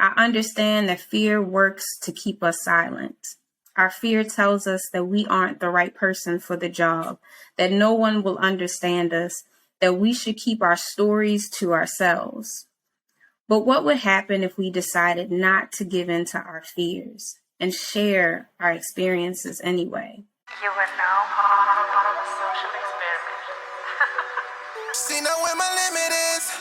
I understand that fear works to keep us silent. Our fear tells us that we aren't the right person for the job, that no one will understand us, that we should keep our stories to ourselves. But what would happen if we decided not to give in to our fears and share our experiences anyway? You are now part of a social experiment. See now where my limit is.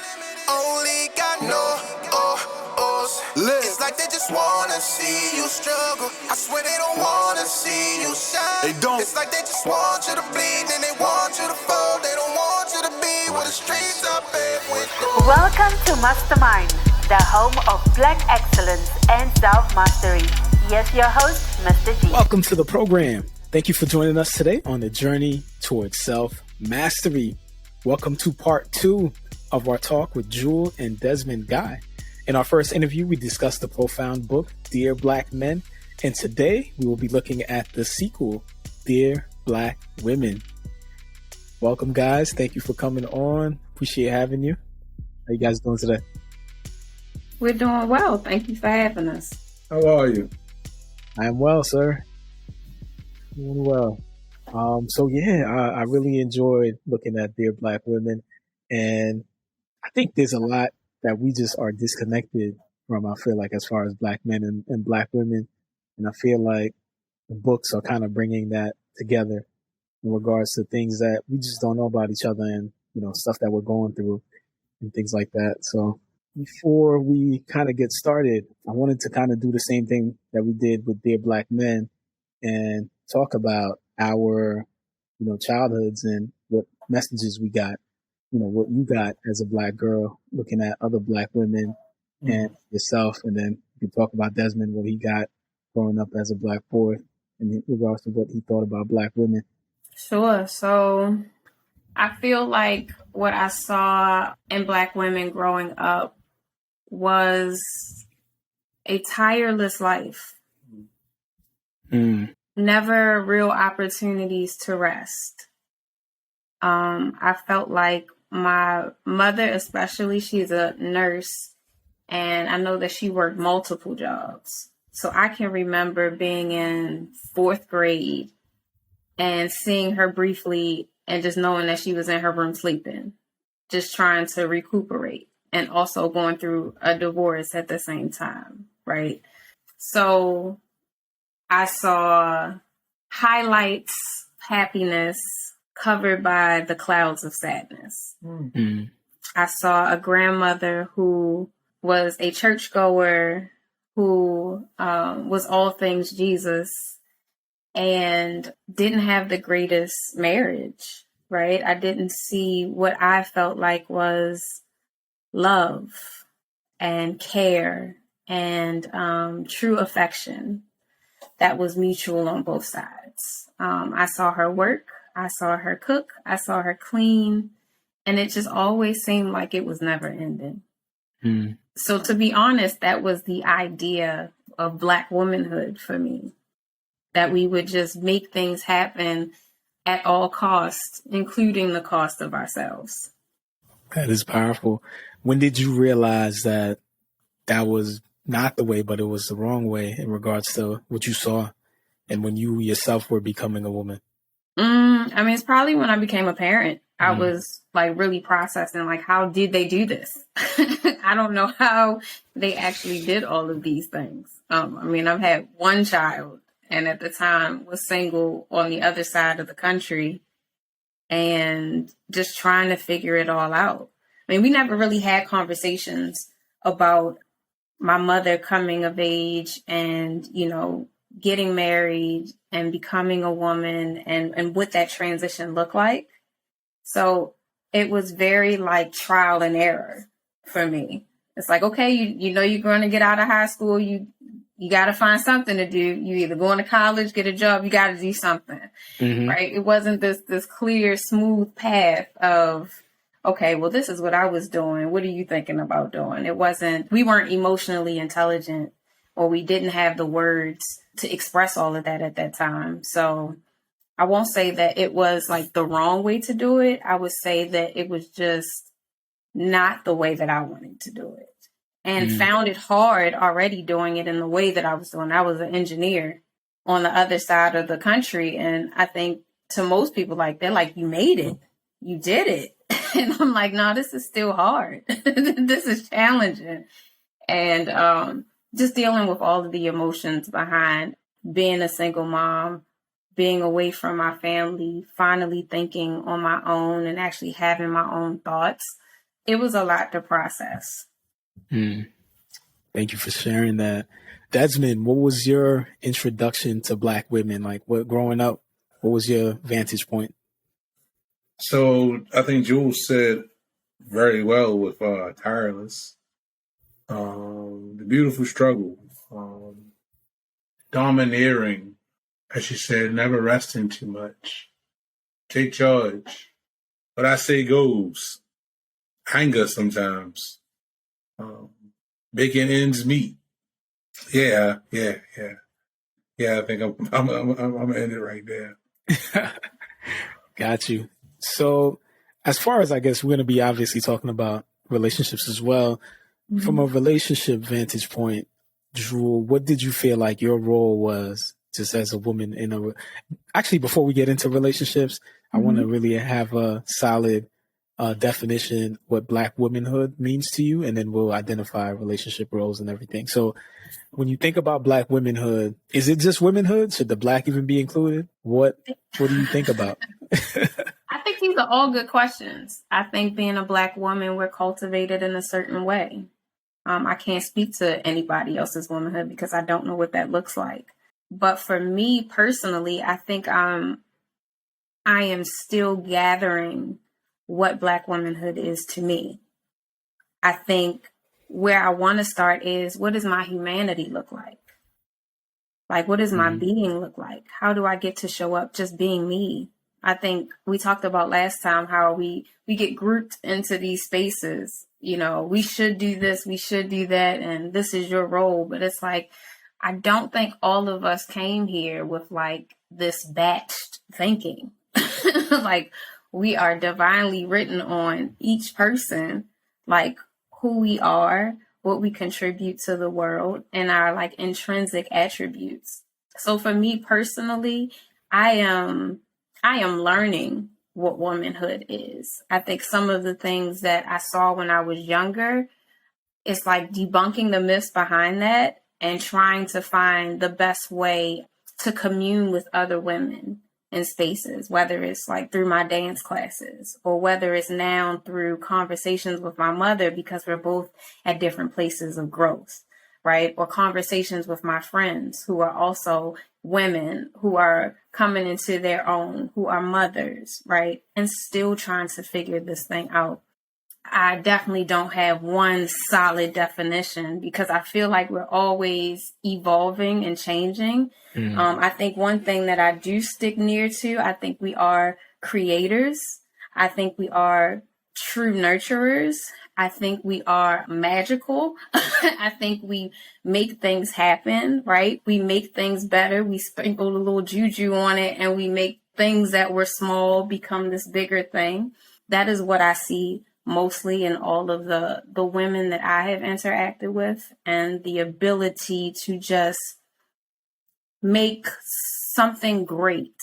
Only got no ohs. It's like they just wanna see you struggle. I swear they don't wanna see you shine. They don't. It's like they just want you to bleed and they want you to fall. They don't want you to be where the streets are paved with gold. Welcome to Mastermind, the home of Black excellence and self-mastery. Yes, your host, Mr. G. Welcome to the program. Thank you for joining us today on the journey towards self-mastery. Welcome to part 2 of our talk with Jewel and Desmond Guy. In our first interview, we discussed the profound book, Dear Black Men. And today we will be looking at the sequel, Dear Black Women. Welcome, guys. Thank you for coming on. Appreciate having you. How you guys doing today? We're doing well. Thank you for having us. How are you? I am well, sir. Doing well. I really enjoyed looking at Dear Black Women. And I think there's a lot that we just are disconnected from, I feel like, as far as Black men and Black women. And I feel like the books are kind of bringing that together in regards to things that we just don't know about each other and, stuff that we're going through and things like that. So before we kind of get started, I wanted to kind of do the same thing that we did with Dear Black Men and talk about our, childhoods and what messages we got, what you got as a Black girl looking at other Black women and yourself. And then you can talk about Desmond, what he got growing up as a Black boy in regards to what he thought about Black women. Sure. So I feel like what I saw in Black women growing up was a tireless life. Never real opportunities to rest. I felt like my mother, especially, she's a nurse, and I know that she worked multiple jobs. So I can remember being in 4th grade and seeing her briefly and just knowing that she was in her room sleeping, just trying to recuperate and also going through a divorce at the same time, right? So I saw highlights, happiness covered by the clouds of sadness. Mm-hmm. I saw a grandmother who was a churchgoer, who was all things Jesus, and didn't have the greatest marriage, right? I didn't see what I felt like was love and care and true affection that was mutual on both sides. I saw her work, I saw her cook, I saw her clean, and it just always seemed like it was never ending. So to be honest, that was the idea of Black womanhood for me, that we would just make things happen at all costs, including the cost of ourselves. That is powerful. When did you realize that that was not the way, but it was the wrong way in regards to what you saw and when you yourself were becoming a woman? It's probably when I became a parent. I was really processing, how did they do this? I don't know how they actually did all of these things. I've had one child, and at the time was single on the other side of the country and just trying to figure it all out. We never really had conversations about my mother coming of age and, getting married and becoming a woman and what that transition looked like. So it was very trial and error for me. It's okay, you're going to get out of high school. You got to find something to do. You either going to college, get a job, you got to do something, right? It wasn't this clear, smooth path of, okay, well, this is what I was doing. What are you thinking about doing? We weren't emotionally intelligent, or we didn't have the words to express all of that at that time. So I won't say that it was the wrong way to do it. I would say that it was just not the way that I wanted to do it. and found it hard already doing it in the way that I was doing. I was an engineer on the other side of the country. And I think to most people, like, they're like, you made it, you did it. And I'm like, no, this is still hard. This is challenging. And just dealing with all of the emotions behind being a single mom, being away from my family, finally thinking on my own and actually having my own thoughts. It was a lot to process. Thank you for sharing that. Desmond, what was your introduction to Black women? Like, what growing up, what was your vantage point? So I think Jules said very well with Tireless. The beautiful struggle, domineering, as she said, never resting too much. Take charge. What I say goes. Anger sometimes. Making ends meet. Yeah. I think I'm gonna end it right there. Got you. So, as far as I guess we're going to be obviously talking about relationships as well, from a relationship vantage point, Drew, what did you feel like your role was just as a woman in a? Actually, before we get into relationships, I want to really have a solid definition what Black womanhood means to you, and then we'll identify relationship roles and everything. So, when you think about Black womanhood, is it just womanhood? Should the Black even be included? What do you think about? I think these are all good questions. I think being a Black woman, we're cultivated in a certain way. I can't speak to anybody else's womanhood because I don't know what that looks like. But for me personally, I think I am still gathering what Black womanhood is to me. I think where I want to start is, what does my humanity look like? Like, what does my being look like? How do I get to show up just being me? I think we talked about last time how we get grouped into these spaces. You know, we should do this, we should do that, and this is your role. But it's like, I don't think all of us came here with like this batched thinking. Like, we are divinely written on each person, like who we are, what we contribute to the world, and our like intrinsic attributes. So for me personally, I am learning what womanhood is. I think some of the things that I saw when I was younger, it's like debunking the myths behind that and trying to find the best way to commune with other women in spaces, whether it's like through my dance classes or whether it's now through conversations with my mother, because we're both at different places of growth, right? Or conversations with my friends who are also women who are coming into their own, who are mothers, right? And still trying to figure this thing out. I definitely don't have one solid definition because I feel like we're always evolving and changing. I think one thing that I do stick near to, I think we are creators. I think we are true nurturers. I think we are magical. I think we make things happen, right? We make things better. We sprinkle a little juju on it and we make things that were small become this bigger thing. That is what I see mostly in all of the women that I have interacted with, and the ability to just make something great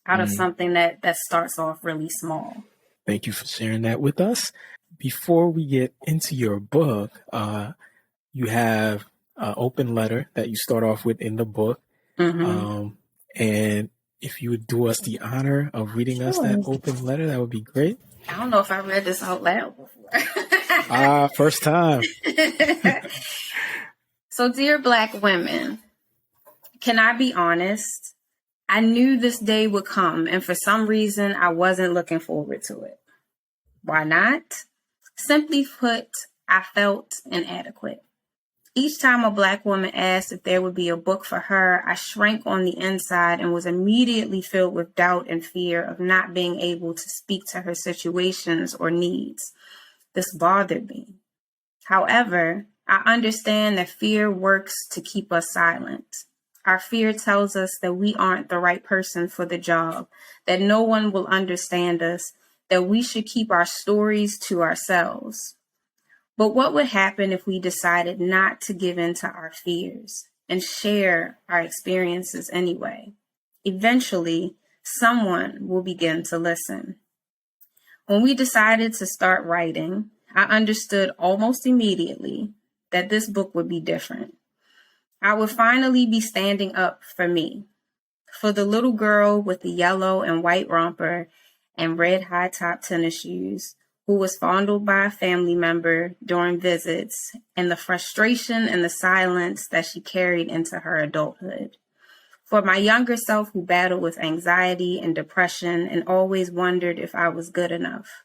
out of something that starts off really small. Thank you for sharing that with us. Before we get into your book, you have an open letter that you start off with in the book. And if you would do us the honor of reading us that open letter, that would be great. I don't know if I read this out loud before. First time. So, dear Black women, can I be honest? I knew this day would come, and for some reason, I wasn't looking forward to it. Why not? Simply put, I felt inadequate. Each time a Black woman asked if there would be a book for her, I shrank on the inside and was immediately filled with doubt and fear of not being able to speak to her situations or needs. This bothered me. However, I understand that fear works to keep us silent. Our fear tells us that we aren't the right person for the job, that no one will understand us, that we should keep our stories to ourselves. But what would happen if we decided not to give in to our fears and share our experiences anyway? Eventually, someone will begin to listen. When we decided to start writing, I understood almost immediately that this book would be different. I would finally be standing up for me, for the little girl with the yellow and white romper and red high-top tennis shoes who was fondled by a family member during visits, and the frustration and the silence that she carried into her adulthood. For my younger self who battled with anxiety and depression and always wondered if I was good enough.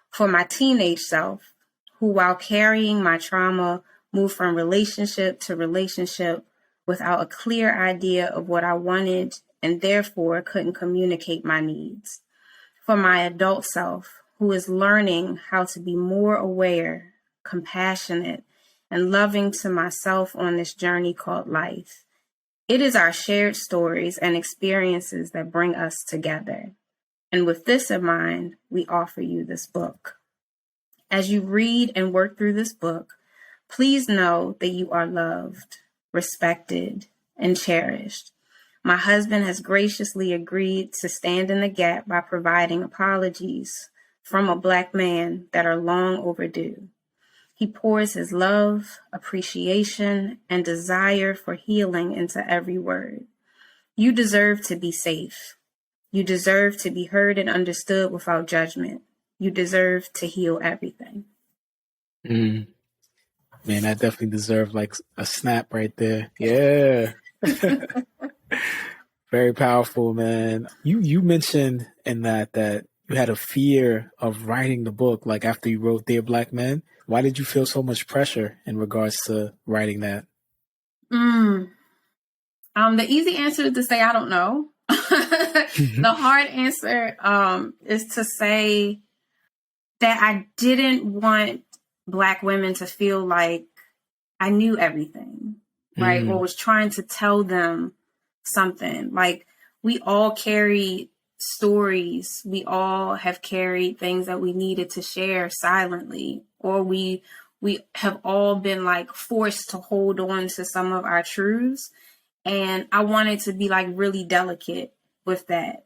For my teenage self who, while carrying my trauma, moved from relationship to relationship without a clear idea of what I wanted and therefore couldn't communicate my needs. For my adult self who is learning how to be more aware, compassionate, and loving to myself on this journey called life. It is our shared stories and experiences that bring us together. And with this in mind, we offer you this book. As you read and work through this book, please know that you are loved, respected, and cherished. My husband has graciously agreed to stand in the gap by providing apologies from a Black man that are long overdue. He pours his love, appreciation, and desire for healing into every word. You deserve to be safe. You deserve to be heard and understood without judgment. You deserve to heal everything. Man, that definitely deserved like a snap right there. Yeah. Very powerful, man. You mentioned in that you had a fear of writing the book, like after you wrote Dear Black Men. Why did you feel so much pressure in regards to writing that? The easy answer is to say, I don't know. The hard answer is to say that I didn't want Black women to feel like I knew everything, right? Or was trying to tell them something. Like, we all carry stories. We all have carried things that we needed to share silently, or we have all been like forced to hold on to some of our truths. And I wanted to be like really delicate with that.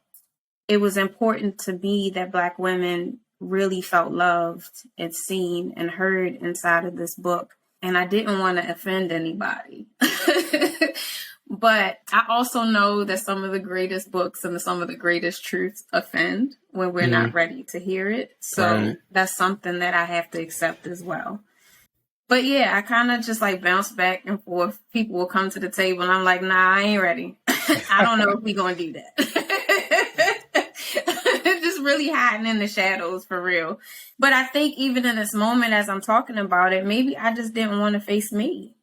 It was important to me that Black women really felt loved and seen and heard inside of this book. And I didn't want to offend anybody. But I also know that some of the greatest books and some of the greatest truths offend when we're not ready to hear it. So that's something that I have to accept as well. But yeah, I kind of just like bounce back and forth. People will come to the table and I'm like, nah, I ain't ready. I don't know if we're going to do that. Just really hiding in the shadows for real. But I think even in this moment, as I'm talking about it, maybe I just didn't want to face me.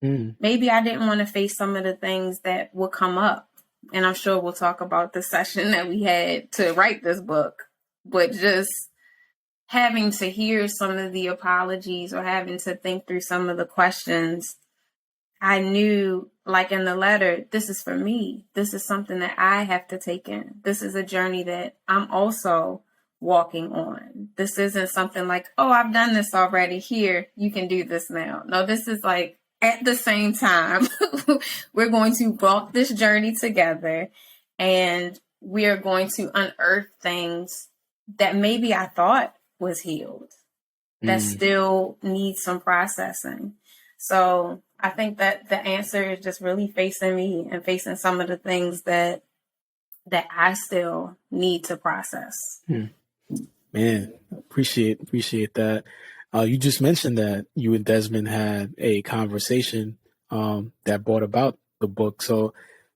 Maybe I didn't want to face some of the things that would come up. And I'm sure we'll talk about the session that we had to write this book. But just having to hear some of the apologies or having to think through some of the questions, I knew, like in the letter, this is for me. This is something that I have to take in. This is a journey that I'm also walking on. This isn't something like, oh, I've done this already. Here, you can do this now. No, this is like, at the same time, we're going to walk this journey together and we are going to unearth things that maybe I thought was healed that still needs some processing. So I think that the answer is just really facing me and facing some of the things that I still need to process. Man, appreciate that. You just mentioned that you and Desmond had a conversation that brought about the book. So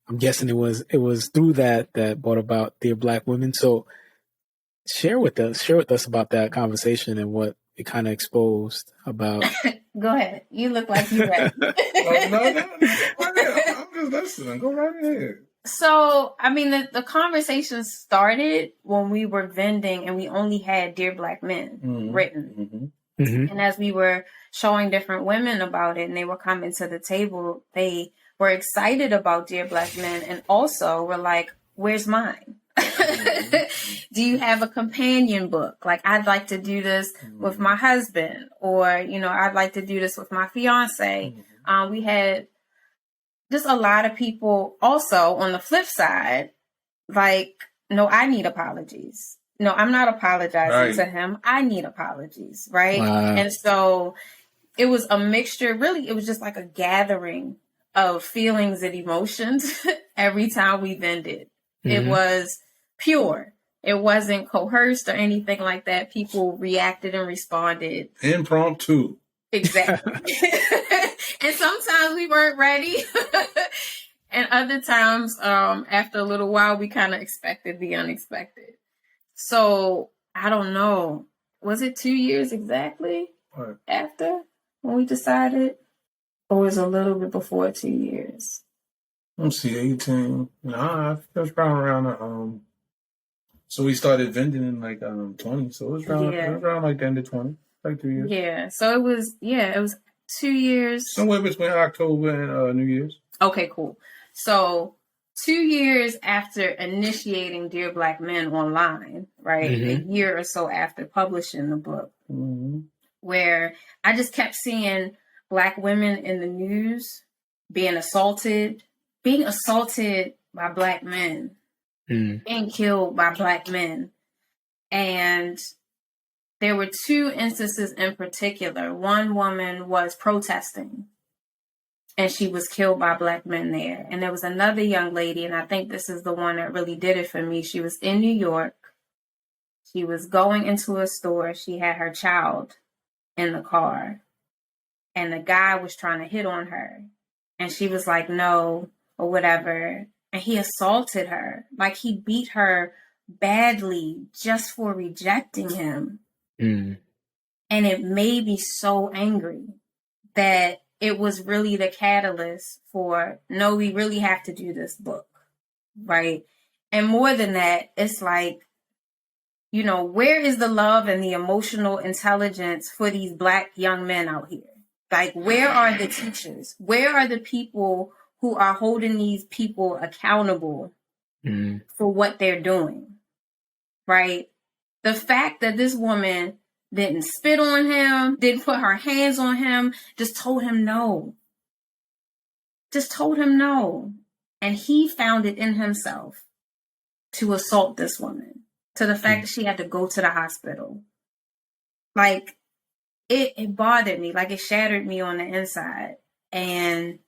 I'm guessing it was through that brought about Dear Black Women. So share with us about that conversation and what it kind of exposed about. Go ahead. You look like you're ready. No. I'm just listening. Go right ahead. So, I mean, the conversation started when we were vending and we only had Dear Black Men written. And as we were showing different women about it and they were coming to the table, they were excited about Dear Black Men and also were like, where's mine? Do you have a companion book? Like, I'd like to do this with my husband, or, I'd like to do this with my fiance. We had just a lot of people also on the flip side, like, no, I need apologies. No, I'm not apologizing to him. I need apologies. Right. And so it was a mixture. Really, it was just like a gathering of feelings and emotions every time we vended. It was pure. It wasn't coerced or anything like that. People reacted and responded. Impromptu. Exactly. And sometimes we weren't ready. And other times, after a little while, we kind of expected the unexpected. So I don't know. Was it 2 years exactly after when we decided? Or was it a little bit before 2 years? Let's see, 18. Nah, it was around so we started vending in like 20. So it was around like the end of 20, like 2 years. Yeah. So it was 2 years. Somewhere between October and New Year's. Okay, cool. So 2 years after initiating Dear Black Men online, right? A year or so after publishing the book, where I just kept seeing Black women in the news being assaulted by Black men, being killed by Black men. And there were 2 instances in particular. One woman was protesting, and she was killed by Black men there. And there was another young lady, and I think this is the one that really did it for me. She was in New York. She was going into a store. She had her child in the car, and the guy was trying to hit on her. And she was like, no, or whatever. And he assaulted her. Like, he beat her badly just for rejecting him. And it made me so angry that it was really the catalyst for, no, we really have to do this book, right? And more than that, it's like, where is the love and the emotional intelligence for these Black young men out here? Like, where are the teachers? Where are the people who are holding these people accountable for what they're doing, right? The fact that this woman didn't spit on him, didn't put her hands on him, just told him no. Just told him no. And he found it in himself to assault this woman, to the fact that she had to go to the hospital. Like, it bothered me. Like, it shattered me on the inside. And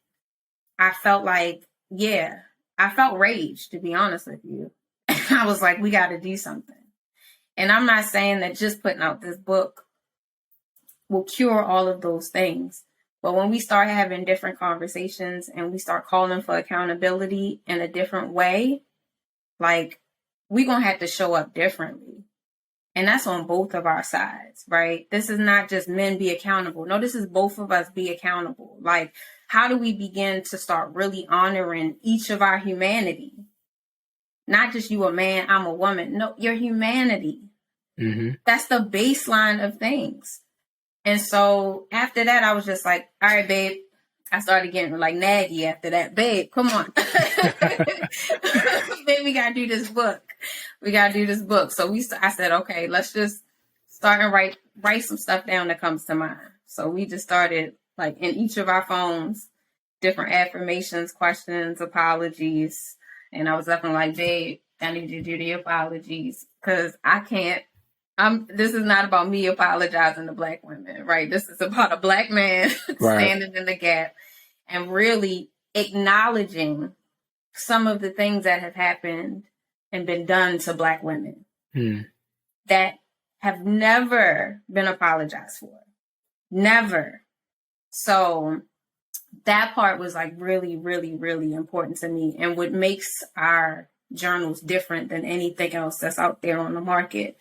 I felt like, I felt rage, to be honest with you. I was like, we got to do something. And I'm not saying that just putting out this book will cure all of those things. But when we start having different conversations and we start calling for accountability in a different way, like, we're going to have to show up differently. And that's on both of our sides, right? This is not just men be accountable. No, this is both of us be accountable. Like, how do we begin to start really honoring each of our humanity? Not just you a man, I'm a woman. No, your humanity. That's the baseline of things. And so after that, I was just like, all right, babe. I started getting like naggy after that. Babe, come on. Babe, we got to do this book. We got to do this book. So I said, okay, let's just start and write some stuff down that comes to mind. So we just started, like, in each of our phones, different affirmations, questions, apologies. And I was up and like, babe, I need you to do the apologies because I can't. This is not about me apologizing to Black women, right? This is about a Black man standing in the gap and really acknowledging some of the things that have happened and been done to Black women that have never been apologized for. Never. So that part was like really, really, really important to me. And what makes our journals different than anything else that's out there on the market,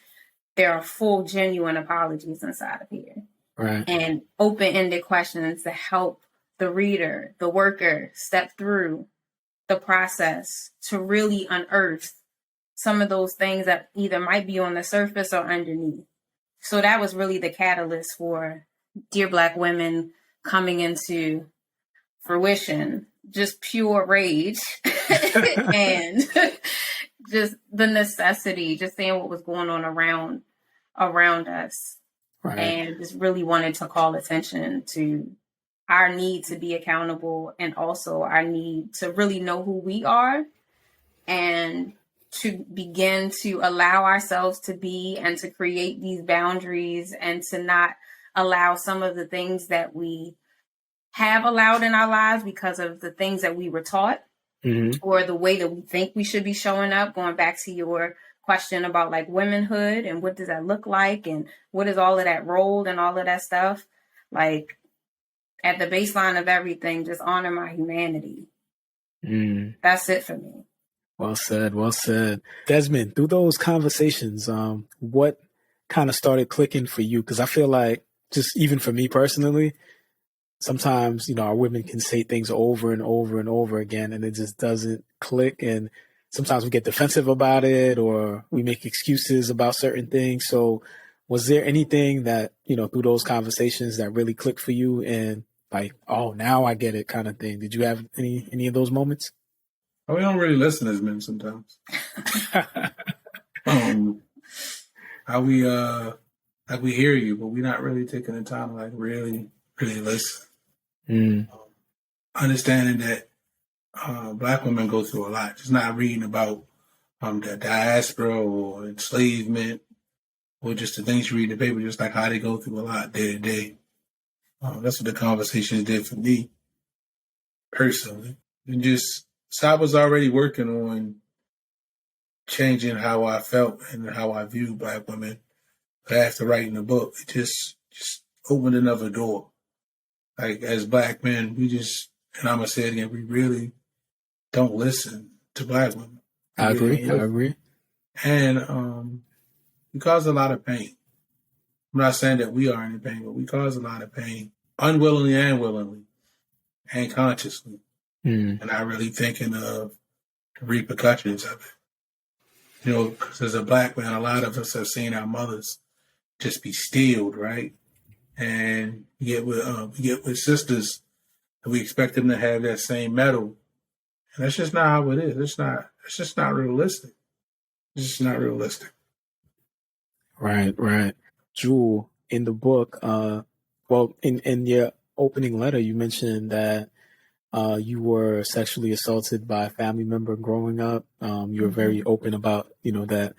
there are full, genuine apologies inside of here. Right. And open-ended questions to help the reader, the worker, step through the process to really unearth some of those things that either might be on the surface or underneath. So that was really the catalyst for Dear Black Women coming into fruition. Just pure rage and just the necessity, just seeing what was going on around us. Right. And just really wanted to call attention to our need to be accountable and also our need to really know who we are and to begin to allow ourselves to be and to create these boundaries and to not allow some of the things that we have allowed in our lives because of the things that we were taught or the way that we think we should be showing up. Going back to your question about like womanhood and what does that look like and what is all of that role and all of that stuff. Like at the baseline of everything, just honor my humanity. That's it for me. Well said. Well said. Desmond, through those conversations, what kind of started clicking for you? Because I feel like just even for me personally, sometimes, our women can say things over and over and over again, and it just doesn't click. And sometimes we get defensive about it or we make excuses about certain things. So was there anything that, through those conversations that really clicked for you and like, oh, now I get it kind of thing? Did you have any of those moments? We don't really listen as men sometimes. We hear you, but we're not really taking the time to like really, really listen. Understanding that Black women go through a lot. Just not reading about the diaspora or enslavement or just the things you read in the paper, just like how they go through a lot day to day. That's what the conversations did for me personally. And so I was already working on changing how I felt and how I viewed Black women. But after writing the book, it just opened another door. Like as Black men, and I'm going to say it again, we really don't listen to Black women. I agree. And we cause a lot of pain. I'm not saying that we are in pain, but we cause a lot of pain, unwillingly and willingly, and consciously. And not really thinking of the repercussions of it. Because as a Black man, a lot of us have seen our mothers just be steeled, right? And we get with sisters, and we expect them to have that same medal. And that's just not how it is. It's just not realistic. It's just not realistic. Right. Jewel, in the book, in your opening letter, you mentioned that you were sexually assaulted by a family member growing up. You were very open about, that.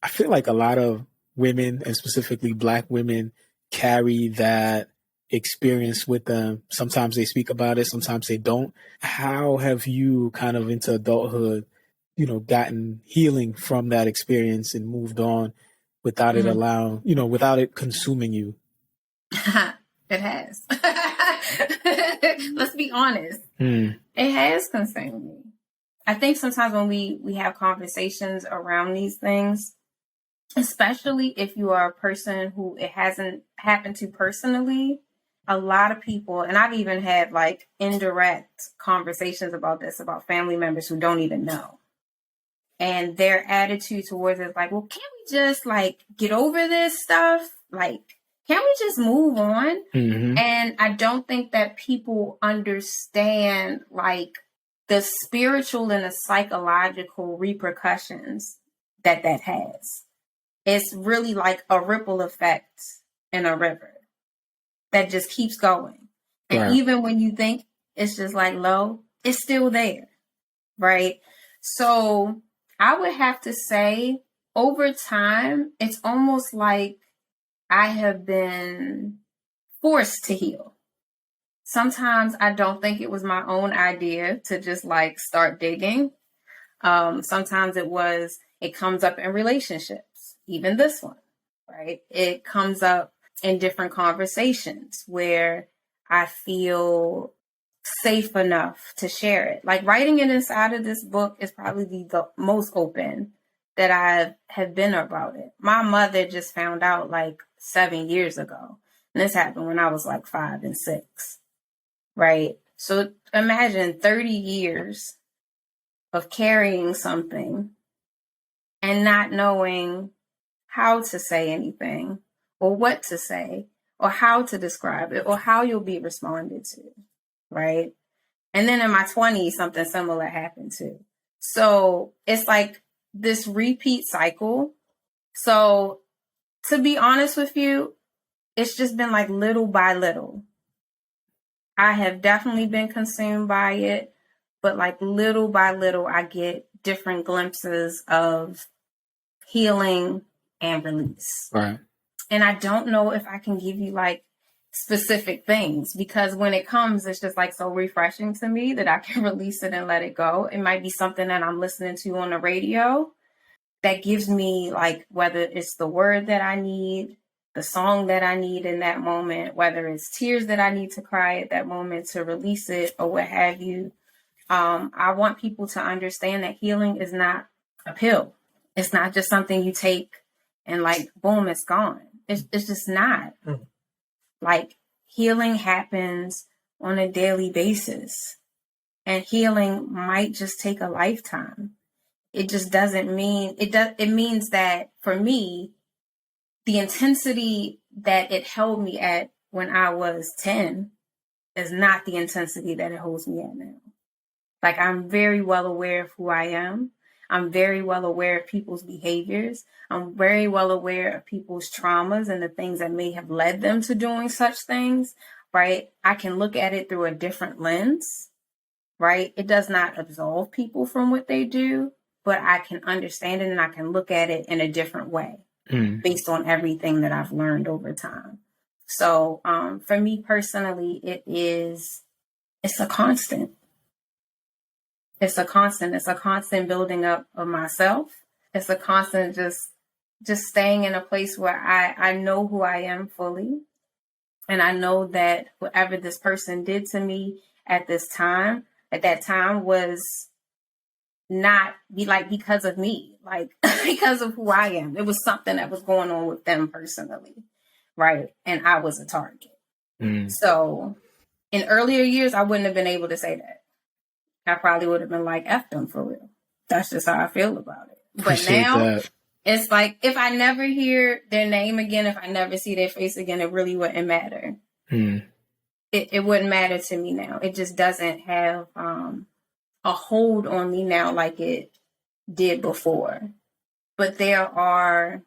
I feel like a lot of women, and specifically Black women, carry that experience with them. Sometimes they speak about it, sometimes they don't. How have you kind of into adulthood, gotten healing from that experience and moved on without it without it consuming you? It has. Let's be honest. It has consumed me. I think sometimes when we have conversations around these things, especially if you are a person who it hasn't happened to personally, a lot of people, and I've even had like indirect conversations about this, about family members who don't even know. And their attitude towards it is like, well, can't we just like get over this stuff? Like, can't we just move on? And I don't think that people understand like the spiritual and the psychological repercussions that has. It's really like a ripple effect in a river that just keeps going. And even when you think it's just like low, it's still there, right? So I would have to say over time, it's almost like I have been forced to heal. Sometimes I don't think it was my own idea to just like start digging. Sometimes it comes up in relationships, even this one, right? It comes up in different conversations where I feel safe enough to share it. Like writing it inside of this book is probably the most open that I have been about it. My mother just found out like 7 years ago. And this happened when I was like 5 and 6, right? So imagine 30 years of carrying something and not knowing how to say anything or what to say or how to describe it or how you'll be responded to, right? And then in my 20s, something similar happened too. So it's like this repeat cycle. So to be honest with you, it's just been like little by little. I have definitely been consumed by it, but like little by little, I get different glimpses of healing and release. Right. And I don't know if I can give you like specific things, because when it comes, it's just like so refreshing to me that I can release it and let it go. It might be something that I'm listening to on the radio that gives me, like, whether it's the word that I need, the song that I need in that moment, whether it's tears that I need to cry at that moment to release it or what have you. I want people to understand that healing is not a pill. It's not just something you take and like, boom, it's gone. It's just not. Like, healing happens on a daily basis, and healing might just take a lifetime. It just doesn't mean it means that for me, the intensity that it held me at when I was 10 is not the intensity that it holds me at now. Like, I'm very well aware of who I am. I'm very well aware of people's behaviors. I'm very well aware of people's traumas and the things that may have led them to doing such things, right? I can look at it through a different lens, right? It does not absolve people from what they do, but I can understand it and I can look at it in a different way based on everything that I've learned over time. So for me personally, it's a constant. It's a constant. It's a constant building up of myself. It's a constant just staying in a place where I know who I am fully. And I know that whatever this person did to me at that time was not because of me, like because of who I am. It was something that was going on with them personally, right? And I was a target. So in earlier years, I wouldn't have been able to say that. I probably would have been like, F them for real. That's just how I feel about it. But now it's like, if I never hear their name again, if I never see their face again, it really wouldn't matter. It wouldn't matter to me now. It just doesn't have a hold on me now like it did before. But there are,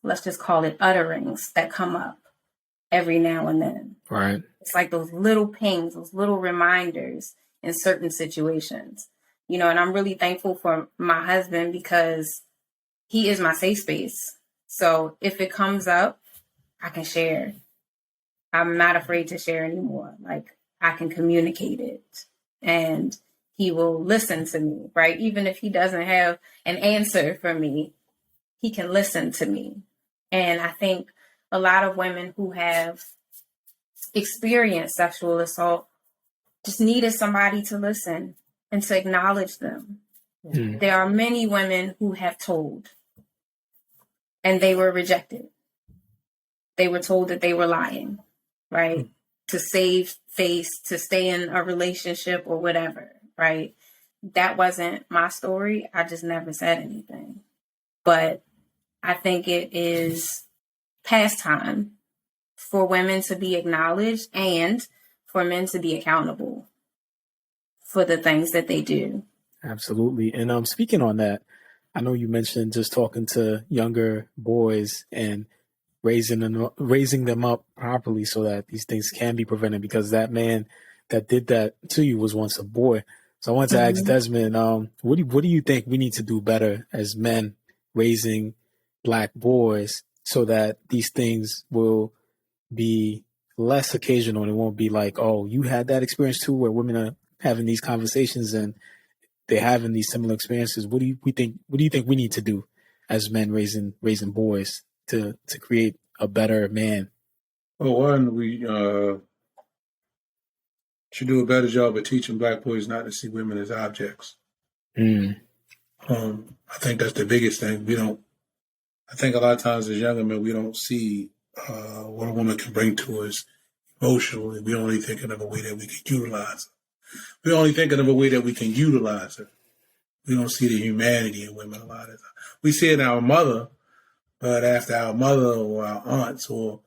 let's just call it utterings that come up every now and then. Right. It's like those little pings, those little reminders in certain situations, and I'm really thankful for my husband because he is my safe space. So if it comes up, I can share. I'm not afraid to share anymore. Like, I can communicate it and he will listen to me, right? Even if he doesn't have an answer for me, he can listen to me. And I think a lot of women who have experienced sexual assault just needed somebody to listen and to acknowledge them. There are many women who have told and they were rejected. They were told that they were lying, right? To save face, to stay in a relationship or whatever, right? That wasn't my story. I just never said anything. But I think it is past time for women to be acknowledged and for men to be accountable for the things that they do. Absolutely. And speaking on that, I know you mentioned just talking to younger boys and raising them up properly so that these things can be prevented, because that man that did that to you was once a boy. So I wanted to ask Desmond, what do you think we need to do better as men raising Black boys so that these things will be less occasional and it won't be like, oh, you had that experience too, where women are having these conversations and they're having these similar experiences? What do you think we need to do as men raising boys to create a better man? Well, one, we should do a better job of teaching Black boys not to see women as objects. I think that's the biggest thing. I think a lot of times as younger men, we don't see what a woman can bring to us emotionally. We're only thinking of a way that we can utilize her. We're only thinking of a way that we can utilize her. We don't see the humanity in women a lot of times. We see it in our mother, but after our mother or our aunts or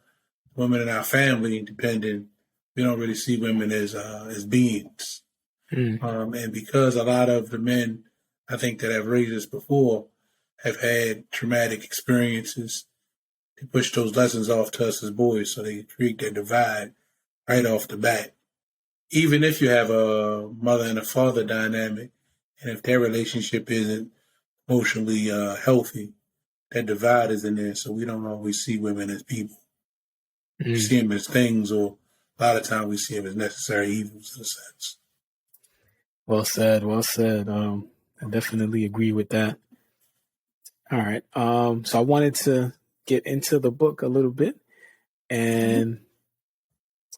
women in our family, depending, we don't really see women as beings. And because a lot of the men I think that have raised us before have had traumatic experiences. They push those lessons off to us as boys, so they create that divide right off the bat. Even if you have a mother and a father dynamic, and if their relationship isn't emotionally healthy, that divide is in there. So we don't always see women as people. We see them as things, or a lot of times we see them as necessary evils in a sense. Well said. Well said. I definitely agree with that. All right. So I wanted to get into the book a little bit, and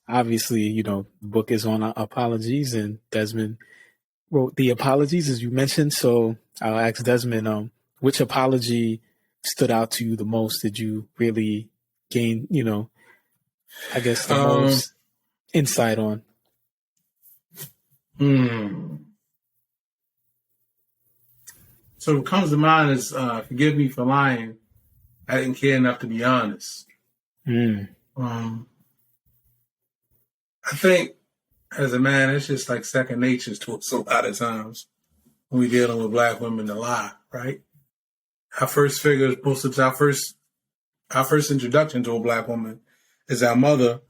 obviously, the book is on apologies, and Desmond wrote the apologies, as you mentioned. So I'll ask Desmond, which apology stood out to you the most? Did you really gain, I guess the most insight on? So what comes to mind is, forgive me for lying. I didn't care enough to be honest. I think as a man, it's just like second nature to us a lot of times when we're dealing with Black women to lie, right? Our first figure, most of our first introduction to a Black woman is our mother.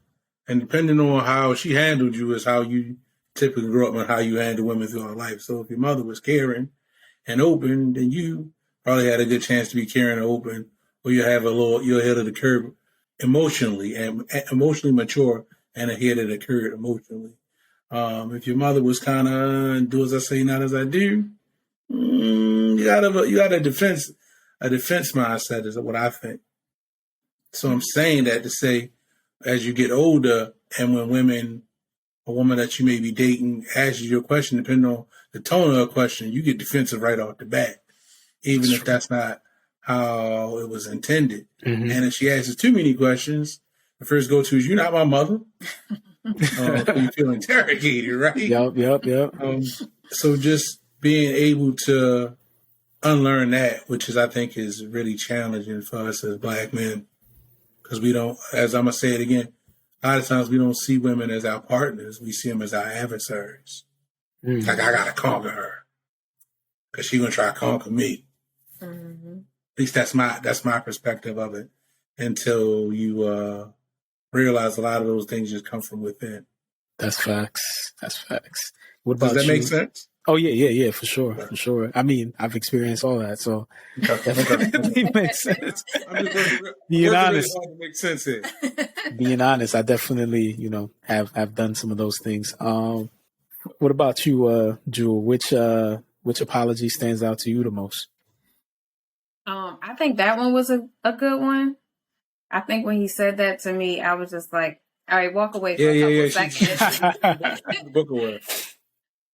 And depending on how she handled you is how you typically grow up and how you handle women throughout life. So if your mother was caring and open, then you probably had a good chance to be caring and open, or you're ahead of the curve emotionally and emotionally mature and ahead of the curve emotionally. If your mother was kind of do as I say, not as I do, you got a defense mindset is what I think. So I'm saying that to say, as you get older, and when a woman that you may be dating asks you your question, depending on the tone of her question, you get defensive right off the bat, even if that's not how it was intended. And if she asks too many questions, the first go-to is, "You're not my mother." You feel interrogated, right? Yep. So just being able to unlearn that, which I think is really challenging for us as Black men, because we don't, as I'm going to say it again, a lot of times we don't see women as our partners. We see them as our adversaries. Like, I got to conquer her because she's going to try to conquer me. At least that's my perspective of it, until you realize a lot of those things just come from within. That's facts. What about Does that you? make sense? Oh, yeah, for sure. I mean, I've experienced all that, so definitely makes sense. Being honest, really hard to make sense here. Being honest, I definitely, have done some of those things. What about you, Jewel? Which apology stands out to you the most? I think that one was a good one. I think when he said that to me, I was just like, all right, walk away for a couple seconds. Book away.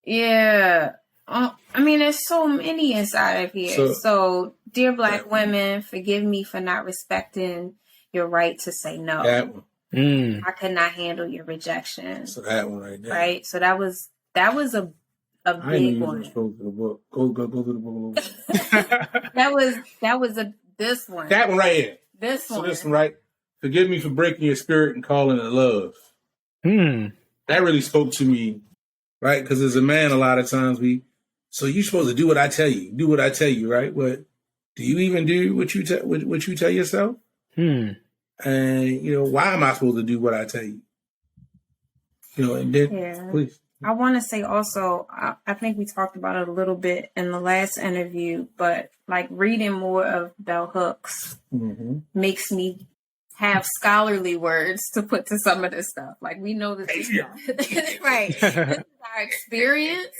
Yeah. I mean, there's so many inside of here. So dear Black women, forgive me for not respecting your right to say no. That one. I could not handle your rejection. So that one right there. Right? So that was a big one. Go to the book. Go to the book. that was this one. That one right here. This one. So this one, right? Forgive me for breaking your spirit and calling it love. That really spoke to me, right? Because as a man, a lot of times so you're supposed to do what I tell you, right? But do you even do what you tell yourself? And why am I supposed to do what I tell you? And then please. I want to say also, I think we talked about it a little bit in the last interview, but like reading more of Bell Hooks makes me have scholarly words to put to some of this stuff. Like, we know this is right. This is our experience,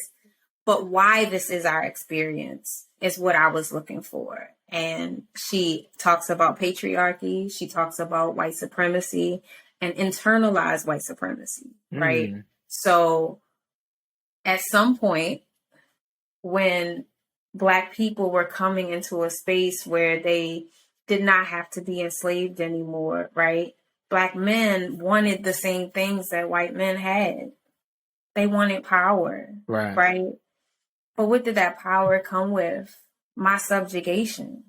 but why this is our experience is what I was looking for. And she talks about patriarchy. She talks about white supremacy and internalized white supremacy, right? So at some point, when Black people were coming into a space where they did not have to be enslaved anymore, right? Black men wanted the same things that white men had. They wanted power, right? But what did that power come with? My subjugation,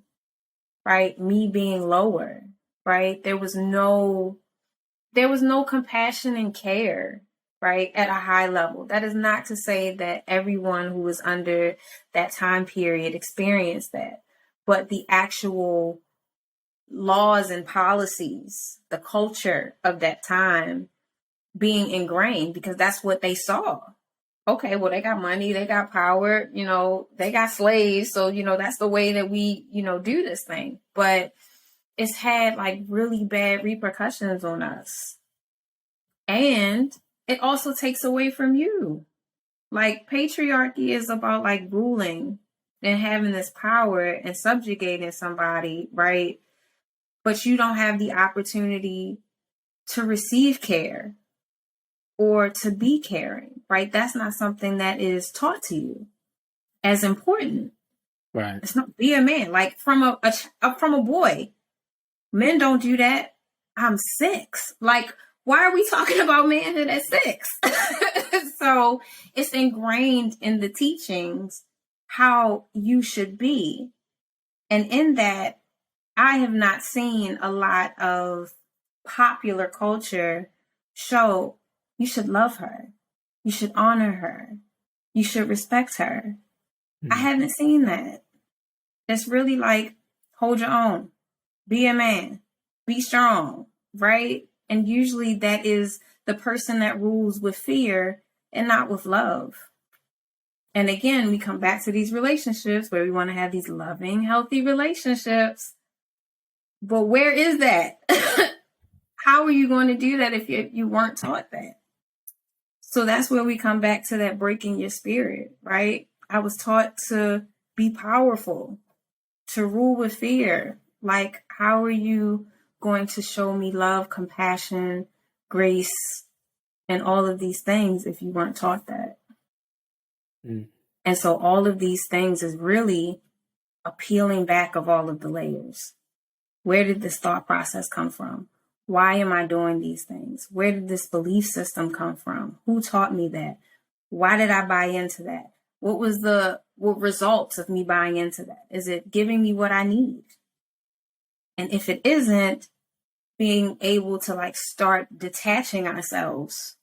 right? Me being lower, right? There was no compassion and care right, at a high level. That is not to say that everyone who was under that time period experienced that, but the actual laws and policies, the culture of that time being ingrained, because that's what they saw. Okay, well, they got money, they got power, they got slaves. So, that's the way that we, do this thing. But it's had like really bad repercussions on us. And it also takes away from you. Like patriarchy is about like ruling and having this power and subjugating somebody, right? But you don't have the opportunity to receive care or to be caring, right? That's not something that is taught to you as important. Right. It's not be a man. Like from a boy, men don't do that. I'm 6. Like, why are we talking about manhood at 6? So it's ingrained in the teachings how you should be. And in that, I have not seen a lot of popular culture show you should love her. You should honor her. You should respect her. I haven't seen that. It's really like, hold your own. Be a man. Be strong, right? And usually that is the person that rules with fear and not with love. And again, we come back to these relationships where we want to have these loving, healthy relationships. But where is that? How are you going to do that if you weren't taught that? So that's where we come back to that breaking your spirit, right? I was taught to be powerful, to rule with fear. Like, how are you going to show me love, compassion, grace, and all of these things if you weren't taught that? And so all of these things is really a peeling back of all of the layers. Where did this thought process come from? Why am I doing these things? Where did this belief system come from? Who taught me that? Why did I buy into that? What results of me buying into that? Is it giving me what I need? And if it isn't, being able to like start detaching ourselves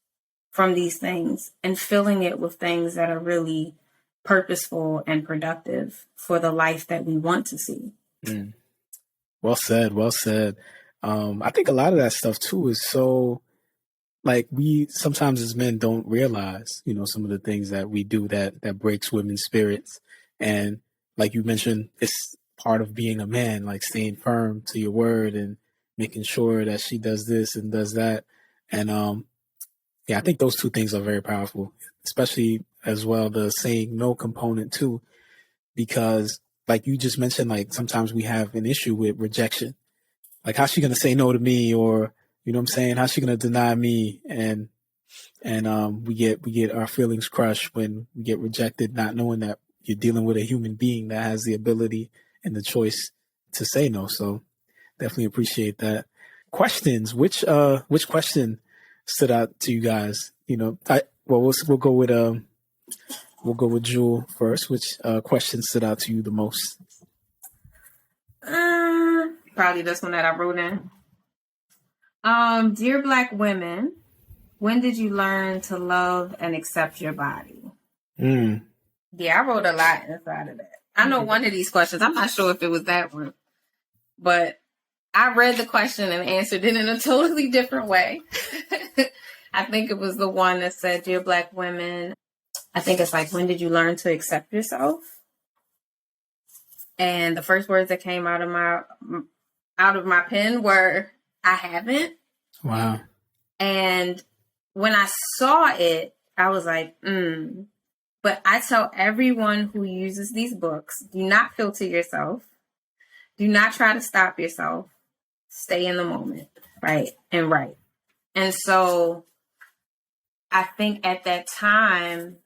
from these things and filling it with things that are really purposeful and productive for the life that we want to see. Well said. Well said. I think a lot of that stuff too is so like we sometimes as men don't realize, some of the things that we do that breaks women's spirits. And like you mentioned, it's part of being a man, like staying firm to your word and making sure that she does this and does that. And I think those two things are very powerful, especially as well the saying no component too, because like you just mentioned, like sometimes we have an issue with rejection. Like, how's she going to say no to me? Or, you know what I'm saying? How's she going to deny me? And we get our feelings crushed when we get rejected, not knowing that you're dealing with a human being that has the ability and the choice to say no. So definitely appreciate that. Questions. Which question stood out to you guys? We'll go with Jewel first. Which question stood out to you the most? Probably this one that I wrote in. Dear Black women, when did you learn to love and accept your body? Yeah, I wrote a lot inside of that. I know one of these questions, I'm not sure if it was that one, but I read the question and answered it in a totally different way. I think it was the one that said, Dear Black women, I think it's like, when did you learn to accept yourself? And the first words that came out of my pen were, I haven't. Wow. And when I saw it, I was like, But I tell everyone who uses these books, do not filter yourself. Do not try to stop yourself. Stay in the moment, right? And right. And so I think at that time,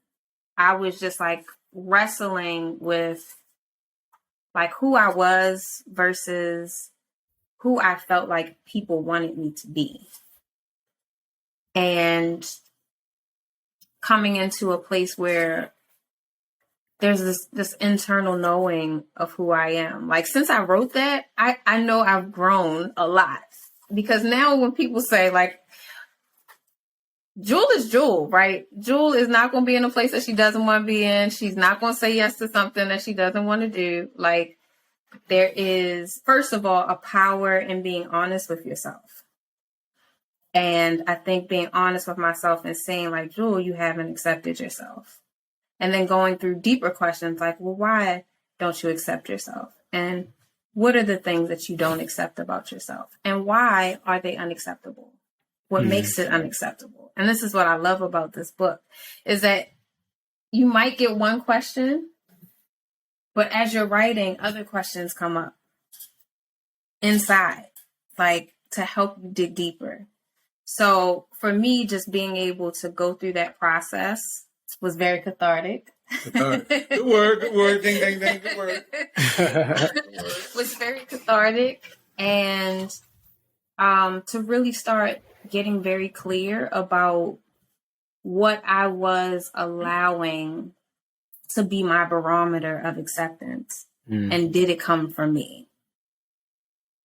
I was just like wrestling with like who I was versus who I felt like people wanted me to be. And coming into a place where there's this internal knowing of who I am. Like since I wrote that, I know I've grown a lot. Because now when people say like, Jewel is Jewel, right? Jewel is not going to be in a place that she doesn't want to be in. She's not going to say yes to something that she doesn't want to do. Like, there is, first of all, a power in being honest with yourself. And I think being honest with myself and saying, like, Jewel, you haven't accepted yourself. And then going through deeper questions like, well, why don't you accept yourself? And what are the things that you don't accept about yourself? And why are they unacceptable? What makes it unacceptable? And this is what I love about this book, is that you might get one question, but as you're writing, other questions come up inside, like to help you dig deeper. So for me, just being able to go through that process was very cathartic. Good word, ding, ding, ding, good word. Was very cathartic, and to really start getting very clear about what I was allowing to be my barometer of acceptance. And did it come from me?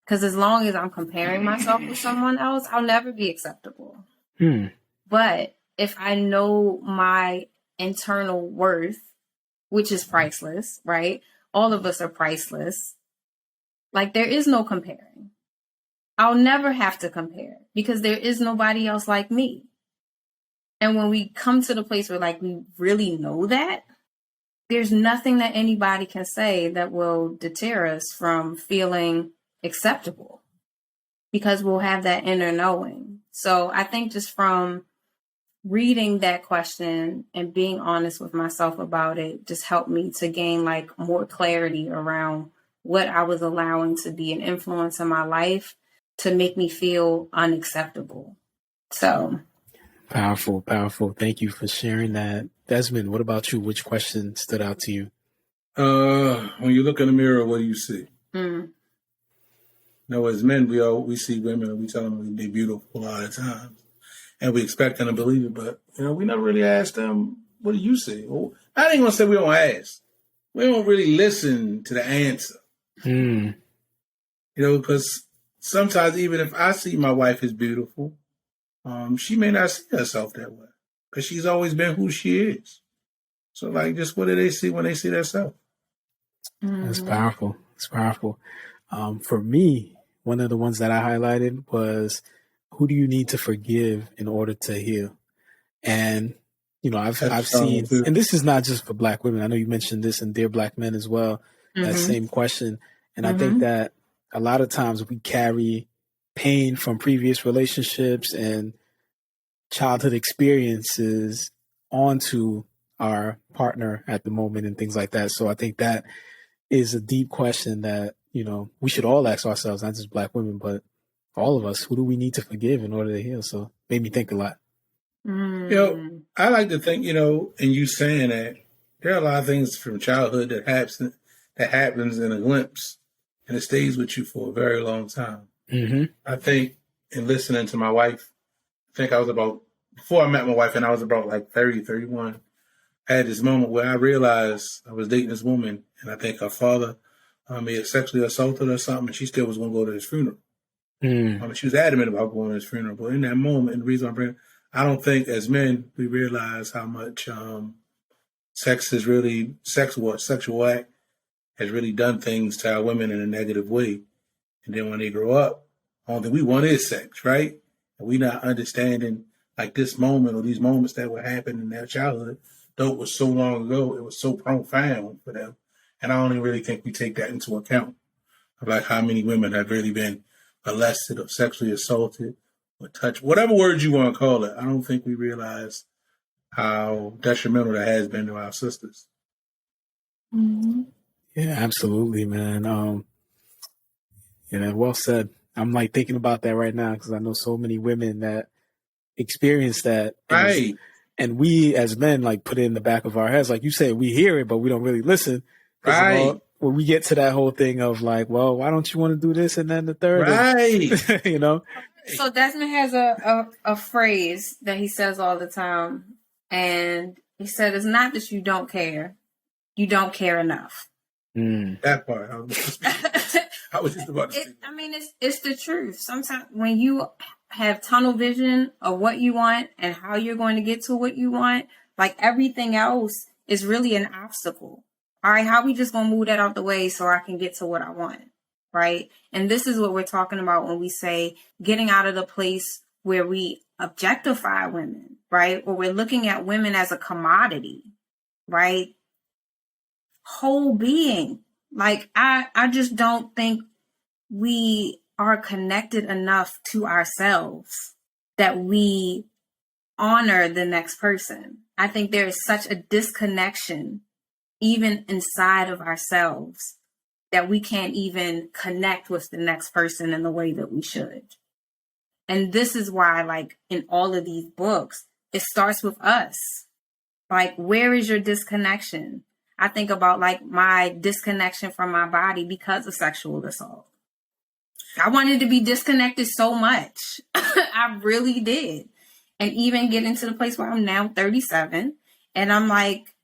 Because as long as I'm comparing myself with someone else, I'll never be acceptable. But if I know my internal worth, which is priceless, right? All of us are priceless. Like, there is no comparing. I'll never have to compare because there is nobody else like me. And when we come to the place where, like, we really know that, there's nothing that anybody can say that will deter us from feeling acceptable, because we'll have that inner knowing. So I think just from reading that question and being honest with myself about it just helped me to gain, like, more clarity around what I was allowing to be an influence in my life to make me feel unacceptable. So Powerful, powerful. Thank you for sharing that. Desmond, what about you? Which question stood out to you? When you look in the mirror, what do you see? You know, as men, we see women and we tell them they're beautiful a lot of times, and we expect them to believe it. But you know, we never really ask them, "What do you see?" Well, I ain't gonna say we don't ask. We don't really listen to the answer. You know, because sometimes even if I see my wife is beautiful, she may not see herself that way because she's always been who she is. So, like, just what do they see when they see themselves? That's powerful. It's powerful. For me, one of the ones that I highlighted was, who do you need to forgive in order to heal? And, you know, I've seen, and this is not just for Black women. I know you mentioned this in Dear Black Men as well, that same question. And I think that a lot of times we carry pain from previous relationships and childhood experiences onto our partner at the moment and things like that. So I think that is a deep question that, you know, we should all ask ourselves, not just Black women, but all of us. Who do we need to forgive in order to heal? So made me think a lot. You know, I like to think, you know, and you saying that there are a lot of things from childhood that happens in a glimpse, and it stays with you for a very long time. I think in listening to my wife, I think I was about, before I met my wife, and I was about like 30, 31, I had this moment where I realized I was dating this woman, and I think her father may have sexually assaulted her or something, and she still was going to go to his funeral. She was adamant about going to his funeral. But in that moment, the reason I don't think as men we realize how much sexual act has really done things to our women in a negative way. And then when they grow up, all that we want is sex, right? And we not understanding, like, this moment or these moments that were happening in their childhood, though it was so long ago, it was so profound for them. And I don't even really think we take that into account, of like how many women have really been molested or sexually assaulted or touched, whatever words you want to call it. I don't think we realize how detrimental that has been to our sisters. Yeah, absolutely, man. Yeah, well said. I'm like thinking about that right now because I know so many women that experience that. Right. And we as men, like, put it in the back of our heads. Like you say, we hear it, but we don't really listen. Right. When we get to that whole thing of like, well, why don't you want to do this? And then the third, right. You know? So Desmond has a phrase that he says all the time. And he said, it's not that you don't care. You don't care enough. That part. I was just about to say that. I mean, it's the truth. Sometimes when you have tunnel vision of what you want and how you're going to get to what you want, like everything else is really an obstacle. All right, how we just going to move that out the way so I can get to what I want, right? And this is what we're talking about when we say getting out of the place where we objectify women, right? Or we're looking at women as a commodity, right? Whole being. Like, I just don't think we are connected enough to ourselves that we honor the next person. I think there is such a disconnection even inside of ourselves that we can't even connect with the next person in the way that we should. And this is why, like, in all of these books, it starts with us. Like, where is your disconnection? I think about, like, my disconnection from my body because of sexual assault. I wanted to be disconnected so much. I really did. And even getting to the place where I'm now 37 and I'm like,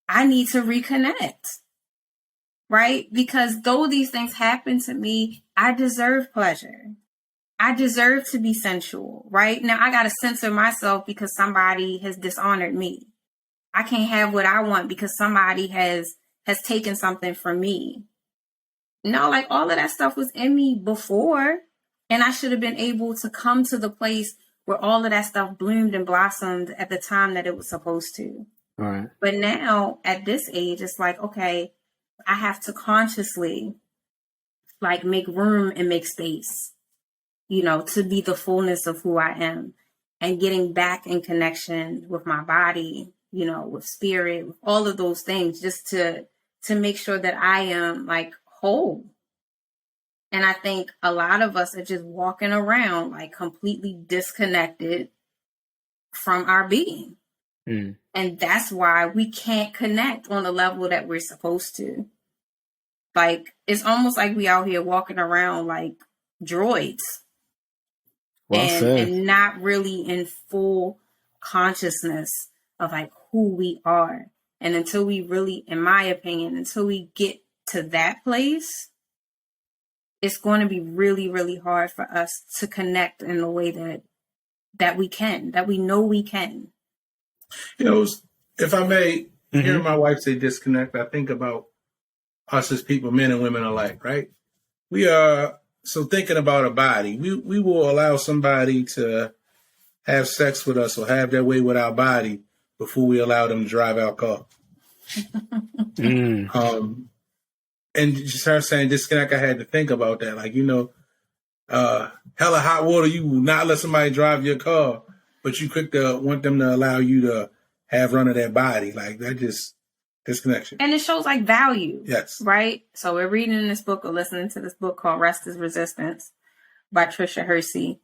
I need to reconnect, right? Because though these things happen to me, I deserve pleasure. I deserve to be sensual, right? Now I got to censor myself because somebody has dishonored me. I can't have what I want because somebody has taken something from me. No, like all of that stuff was in me before, and I should have been able to come to the place where all of that stuff bloomed and blossomed at the time that it was supposed to. All right. But now at this age, it's like, okay, I have to consciously like make room and make space, you know, to be the fullness of who I am, and getting back in connection with my body, you know, with spirit, with all of those things, just to make sure that I am like whole. And I think a lot of us are just walking around like completely disconnected from our being. Mm. And that's why we can't connect on the level that we're supposed to. Like, it's almost like we out here walking around like droids. And not really in full consciousness of like who we are. And until we really, in my opinion, until we get to that place, it's going to be really, really hard for us to connect in the way that we can, that we know we can. You know, if I may, hearing my wife say disconnect, I think about us as people, men and women alike, right? We are, so thinking about a body, we will allow somebody to have sex with us or have their way with our body before we allow them to drive our car. And just her saying disconnect, I had to think about that. Like, you know, hella hot water, you will not let somebody drive your car, but you quick to want them to allow you to have run of their body. Like, that just disconnection. And it shows like value. Yes. Right? So we're reading this book or listening to this book called Rest is Resistance by Trisha Hersey.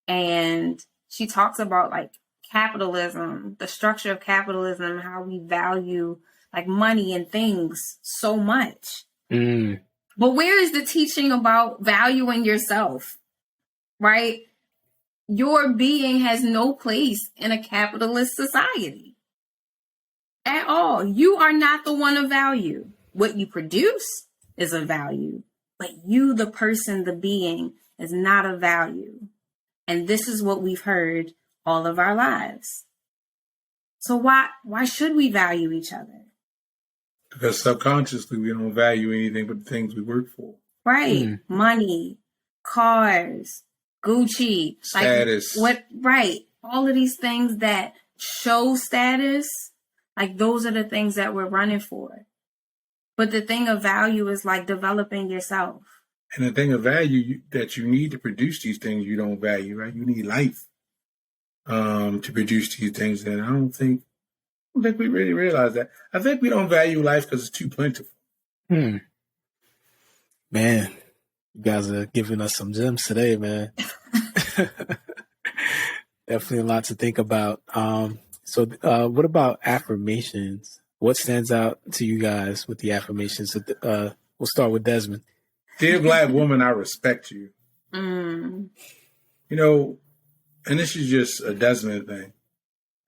And she talks about like capitalism, the structure of capitalism, how we value like money and things so much. But where is the teaching about valuing yourself, right? Your being has no place in a capitalist society at all. You are not the one of value. What you produce is of value, but you, the person, the being, is not of value. And this is what we've heard all of our lives. So why should we value each other? Because subconsciously we don't value anything but the things we work for. Right. Money, cars, Gucci, status. Right. All of these things that show status, like those are the things that we're running for. But the thing of value is like developing yourself. And the thing of value that you need to produce these things you don't value, right? You need life to produce these things. And I don't think we really realize that. I think we don't value life because it's too plentiful. Man, you guys are giving us some gems today, man. Definitely a lot to think about. So what about affirmations? What stands out to you guys with the affirmations? We'll start with Desmond. Dear Black woman, I respect you. You know, and this is just a Desmond thing.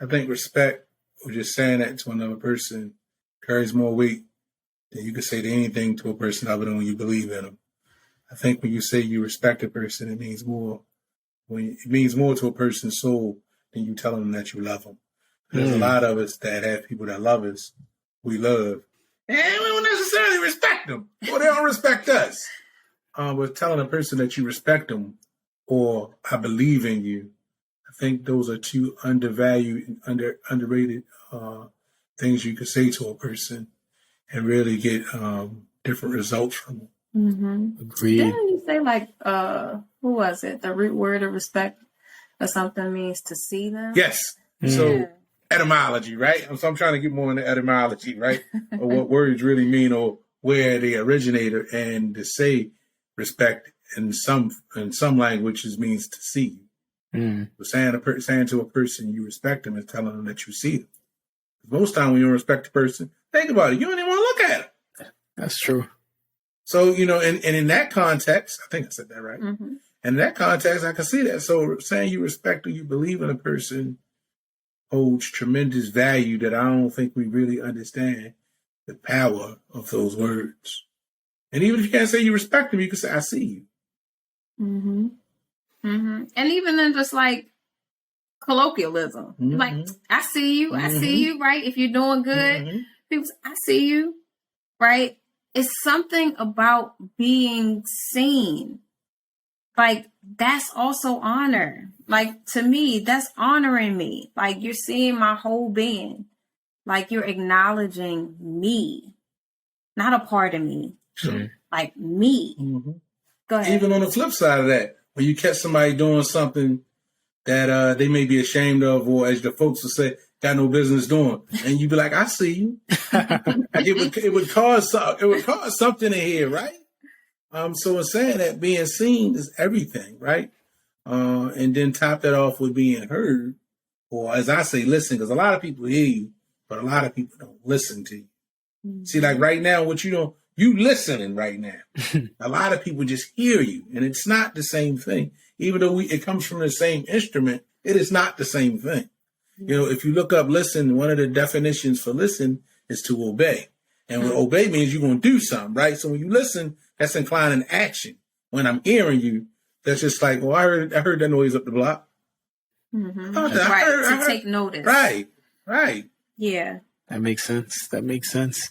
I think respect, or just saying that to another person, carries more weight than you could say to anything to a person other than when you believe in them. I think when you say you respect a person, it means more when it means more to a person's soul than you telling them that you love them. There's a lot of us that have people that love us, we love, and we don't necessarily respect them, or they don't respect us. But telling a person that you respect them, or I believe in you, I think those are two undervalued and underrated things you could say to a person and really get different results from them. Mm-hmm. Agreed. Didn't you say like who was it? The root word of respect or something means to see them? Yes. So etymology, right? So I'm trying to get more into etymology, right? Or what words really mean or where they originated, and to say respect in some languages means to see you. So saying to a person you respect them is telling them that you see them. Most time when you don't respect a person, think about it, you don't even want to look at them. That's true. So, and in that context, I think I said that right. Mm-hmm. And in that context, I can see that. So saying you respect or you believe in a person holds tremendous value that I don't think we really understand the power of those words. And even if you can't say you respect them, you can say, I see you. Mm-hmm. Mm-hmm. And even in just like colloquialism, like, I see you, I see you, right? If you're doing good, people say, I see you, right? It's something about being seen. Like, that's also honor. Like, to me, that's honoring me. Like, you're seeing my whole being. Like, you're acknowledging me, not a part of me. Sure. Like, me. Mm-hmm. Go ahead. Even on the flip side of that, when you catch somebody doing something that they may be ashamed of, or as the folks will say, got no business doing, and you be like, I see you. it would cause something in here, right? So it's saying that being seen is everything, right? And then top that off with being heard, or as I say, listen, because a lot of people hear you, but a lot of people don't listen to you. Mm-hmm. See, like right now, you listening right now. A lot of people just hear you, and it's not the same thing. Even though it comes from the same instrument, it is not the same thing. Mm-hmm. If you look up listen, one of the definitions for listen is to obey. And what obey means you're going to do something, right? So when you listen, that's inclining action. When I'm hearing you, that's just like, well, I heard that noise up the block. Mm-hmm. To take notice. Right. Yeah. That makes sense.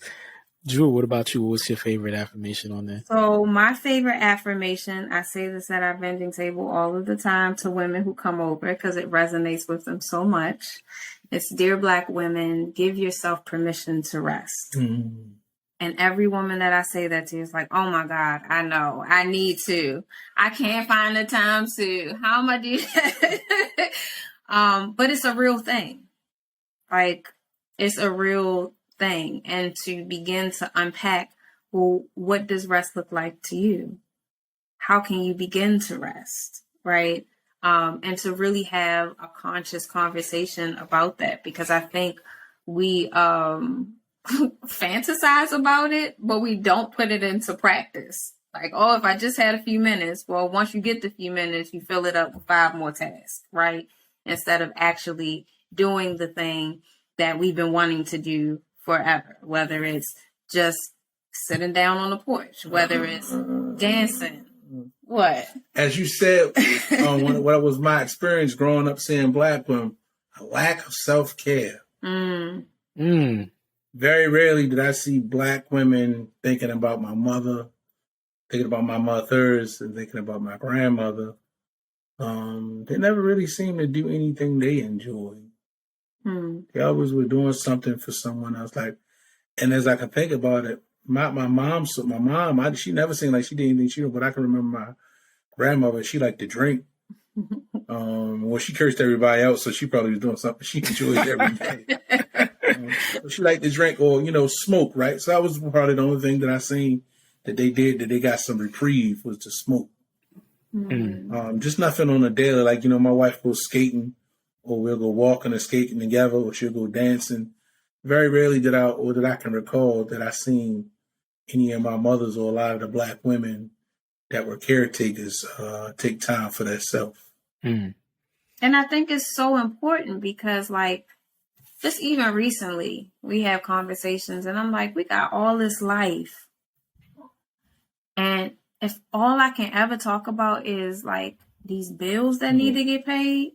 Drew, what about you? What's your favorite affirmation on there? So my favorite affirmation, I say this at our vending table all of the time to women who come over because it resonates with them so much. It's, dear Black women, give yourself permission to rest. Mm. And every woman that I say that to is like, oh my God, I know, I need to. I can't find the time to. How am I doing that? But it's a real thing. Like, it's a real thing. And to begin to unpack, well, what does rest look like to you? How can you begin to rest, right? And to really have a conscious conversation about that, because I think we fantasize about it, but we don't put it into practice. Like, oh, if I just had a few minutes, well, once you get the few minutes, you fill it up with 5 more tasks, right? Instead of actually doing the thing that we've been wanting to do forever, whether it's just sitting down on the porch, whether it's dancing. What? As you said, what was my experience growing up seeing Black women, a lack of self-care. Very rarely did I see Black women thinking about my mother, thinking about my mothers, and thinking about my grandmother. They never really seemed to do anything they enjoyed. They always were doing something for someone else. Like, and as I can think about it, my mom, she never seemed like she did anything she did, but I can remember my grandmother, she liked to drink. Well, she cursed everybody else, so she probably was doing something she enjoyed every day. She liked to drink or, smoke, right? So that was probably the only thing that I seen that they did, that they got some reprieve, was to smoke. Just nothing on a daily, like, my wife goes skating, or we'll go walking or skating together, or she'll go dancing. Very rarely that I can recall that I seen any of my mothers or a lot of the Black women that were caretakers take time for themselves. And I think it's so important because, like, just even recently, we have conversations and I'm like, we got all this life. And if all I can ever talk about is, like, these bills that need to get paid,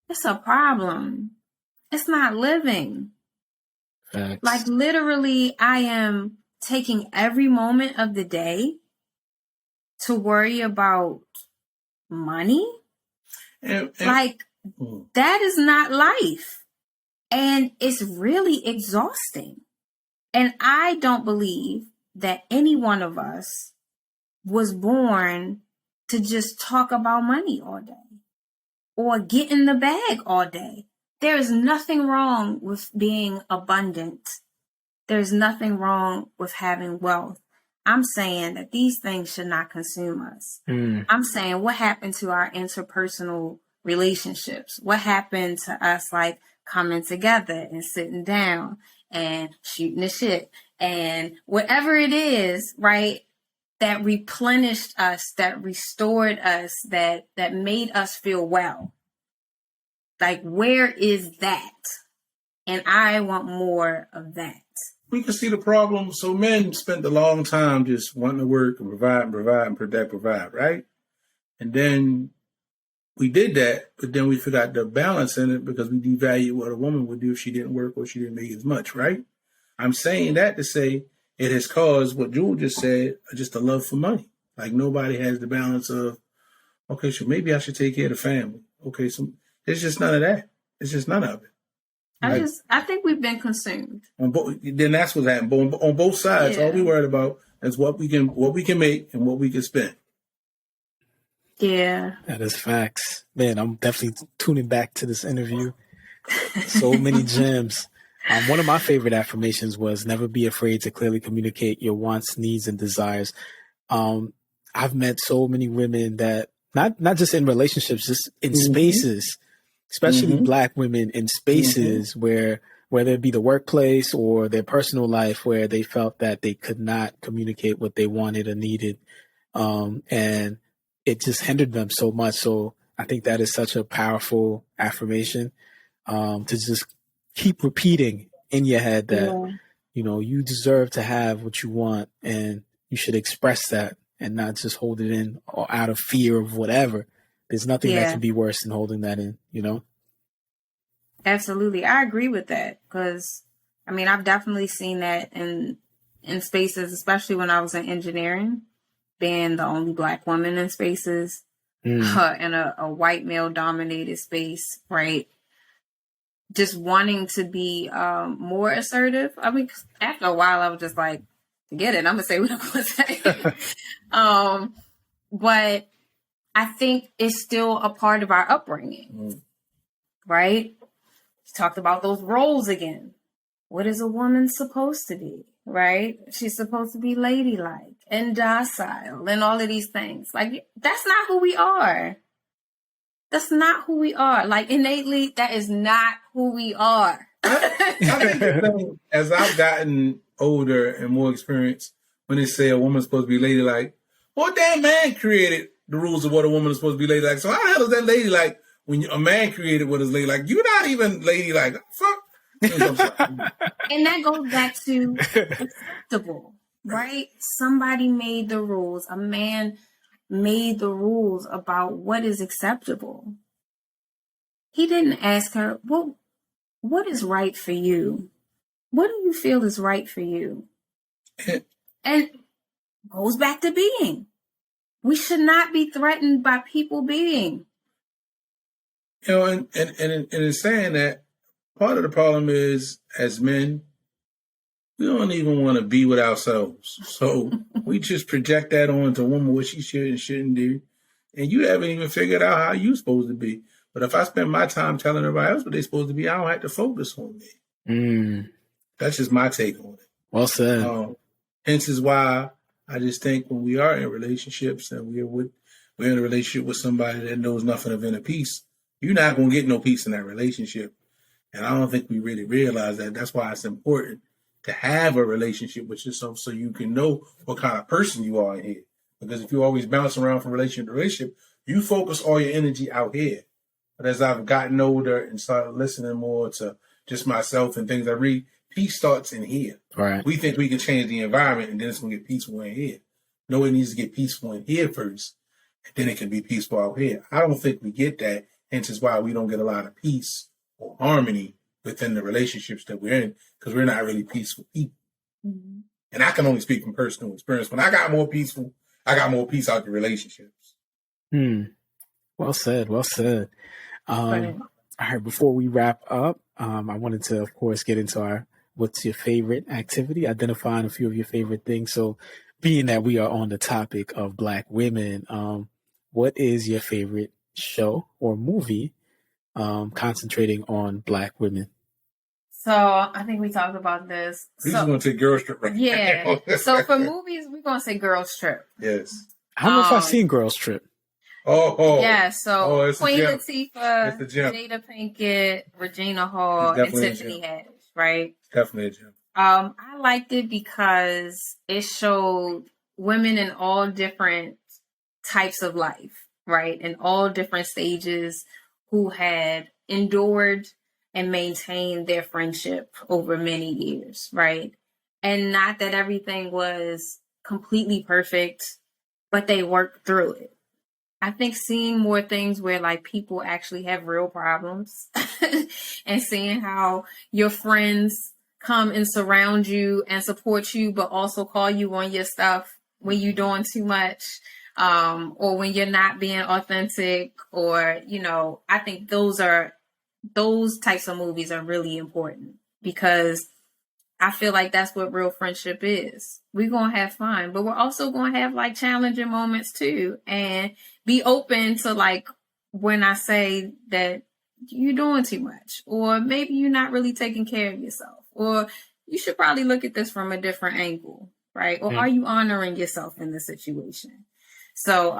it's a problem. It's not living. Facts. Like literally, I am taking every moment of the day to worry about money. Like that is not life. And it's really exhausting. And I don't believe that any one of us was born to just talk about money all day or get in the bag all day. There is nothing wrong with being abundant. There's nothing wrong with having wealth. I'm saying that these things should not consume us. I'm saying what happened to our interpersonal relationships? What happened to us like coming together and sitting down and shooting the shit and whatever it is, right? That replenished us, that restored us, that made us feel well. Like, where is that? And I want more of that. We can see the problem. So men spent a long time just wanting to work and provide, right? And then we did that, but then we forgot the balance in it because we devalued what a woman would do if she didn't work or she didn't make as much, right? I'm saying that to say it has caused what Jewel just said, just a love for money. Like nobody has the balance of, okay, so maybe I should take care of the family. Okay, so it's just none of that. It's just none of it. I think we've been consumed. Then that's what's happened. On both sides, all we worried about is what we can make and what we can spend. Yeah. That is facts. Man, I'm definitely tuning back to this interview. So many gems. One of my favorite affirmations was never be afraid to clearly communicate your wants, needs, and desires. I've met so many women that not just in relationships, just in spaces, especially Black women in spaces where whether it be the workplace or their personal life, where they felt that they could not communicate what they wanted or needed. And it just hindered them so much. So I think that is such a powerful affirmation, to just keep repeating in your head that, you know, you deserve to have what you want and you should express that and not just hold it in or out of fear of whatever. There's nothing that can be worse than holding that in, you know? Absolutely. I agree with that because, I mean, I've definitely seen that in spaces, especially when I was in engineering, being the only Black woman in spaces, in a white male dominated space, right? Just wanting to be more assertive. I mean, after a while, I was just like, forget it. I'm going to say what I'm going to say. But I think it's still a part of our upbringing, right? She talked about those roles again. What is a woman supposed to be, right? She's supposed to be ladylike and docile and all of these things. Like, that's not who we are. That's not who we are. Like, innately, that is not who we are. I think as I've gotten older and more experienced, when they say a woman's supposed to be ladylike, well, damn man created the rules of what a woman is supposed to be ladylike. So how the hell is that ladylike when a man created what is ladylike? You're not even ladylike. Fuck. And that goes back to acceptable, right? Somebody made the rules. A man made the rules about what is acceptable. He didn't ask her, well, what is right for you? What do you feel is right for you? And goes back to being. We should not be threatened by people being. You know, and in saying that, part of the problem is, as men, we don't even want to be with ourselves. So we just project that onto a woman, what she should and shouldn't do. And you haven't even figured out how you're supposed to be. But if I spend my time telling everybody else what they're supposed to be, I don't have to focus on me. That's just my take on it. Well said. Hence is why I just think when we are in relationships and we're in a relationship with somebody that knows nothing of inner peace, you're not going to get no peace in that relationship. And I don't think we really realize that. That's why it's important to have a relationship with yourself so you can know what kind of person you are in here. Because if you always bounce around from relationship to relationship, you focus all your energy out here. But as I've gotten older and started listening more to just myself and things I read, peace starts in here. Right. We think we can change the environment and then it's going to get peaceful in here. No, it needs to get peaceful in here first. then it can be peaceful out here. I don't think we get that, hence is why we don't get a lot of peace or harmony within the relationships that we're in, because we're not really peaceful people. Mm-hmm. And I can only speak from personal experience. When I got more peaceful, I got more peace out the relationships. Well said. Well said. All right. Before we wrap up, I wanted to, of course, get into what's your favorite activity, identifying a few of your favorite things. So being that we are on the topic of Black women, what is your favorite show or movie concentrating on Black women? So I think we talked about this. We're just going to take Girls Trip right Yeah. So for movies, we're going to say Girls Trip. Yes. I don't know if I've seen Girls Trip. Yeah, so Queen Latifah, Jada Pinkett, Regina Hall, and Tiffany Haddish, right? Definitely a gem. I liked it because it showed women in all different types of life, right? In all different stages who had endured and maintained their friendship over many years, right? And not that everything was completely perfect, but they worked through it. I think seeing more things where like people actually have real problems and seeing how your friends come and surround you and support you, but also call you on your stuff when you're doing too much, or when you're not being authentic, or, you know, I think those types of movies are really important because I feel like that's what real friendship is. We're going to have fun, but we're also going to have like challenging moments too. And be open to like when I say that you're doing too much, or maybe you're not really taking care of yourself, or you should probably look at this from a different angle, right? Or are you honoring yourself in the situation? So,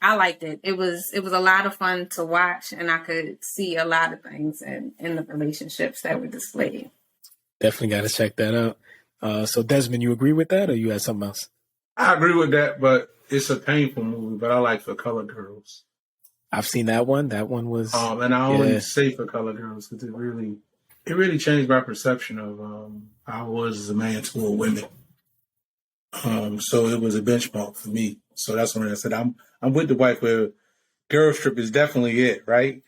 I liked it. It was a lot of fun to watch, and I could see a lot of things in the relationships that were displayed. Definitely got to check that out. So Desmond, you agree with that, or you had something else? I agree with that, but it's a painful movie. But I like For Color Girls. I've seen that one. That one was. And I only say For Color Girls because it really changed my perception of how I was as a man toward women. So it was a benchmark for me. So that's when I said I'm with the wife where Girls Trip is definitely it, right?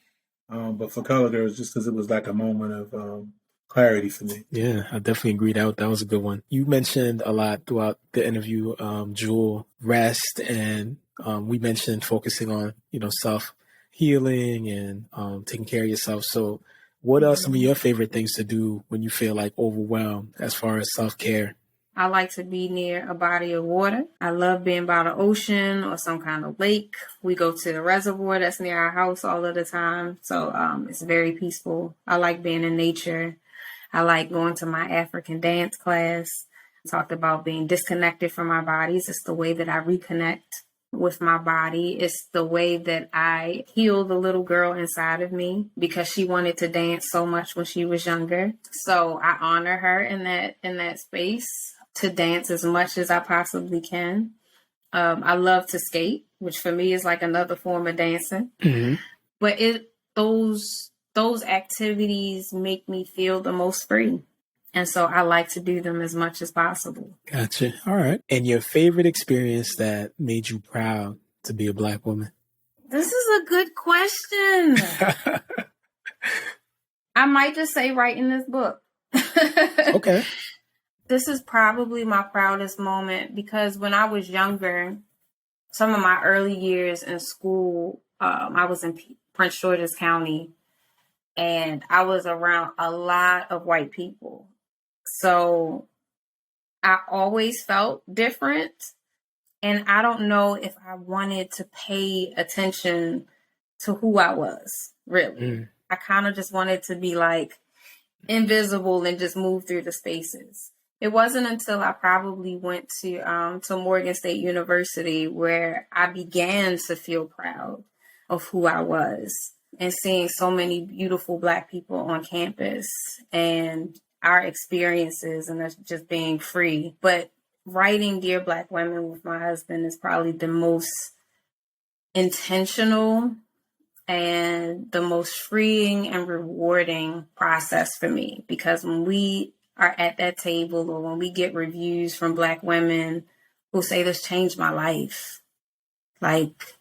But For Color Girls, just because it was like a moment of clarity for me. Yeah, I definitely agree. That was a good one. You mentioned a lot throughout the interview, Jewel, rest, and we mentioned focusing on, self-healing and taking care of yourself. So what are some of your favorite things to do when you feel like overwhelmed as far as self-care? I like to be near a body of water. I love being by the ocean or some kind of lake. We go to the reservoir that's near our house all of the time. So it's very peaceful. I like being in nature. I like going to my African dance class. I talked about being disconnected from our bodies. It's the way that I reconnect with my body. It's the way that I heal the little girl inside of me because she wanted to dance so much when she was younger. So I honor her in that space to dance as much as I possibly can. I love to skate, which for me is like another form of dancing. Mm-hmm. But those activities make me feel the most free. And so I like to do them as much as possible. Gotcha. All right. And your favorite experience that made you proud to be a Black woman? This is a good question. I might just say writing this book. Okay. This is probably my proudest moment because when I was younger, some of my early years in school, I was in Prince George's County, and I was around a lot of white people. So I always felt different. And I don't know if I wanted to pay attention to who I was, really. I kind of just wanted to be like invisible and just move through the spaces. It wasn't until I probably went to Morgan State University where I began to feel proud of who I was and seeing so many beautiful Black people on campus and our experiences and us just being free. But writing Dear Black Women with my husband is probably the most intentional and the most freeing and rewarding process for me, because when we are at that table or when we get reviews from Black women who say this changed my life, like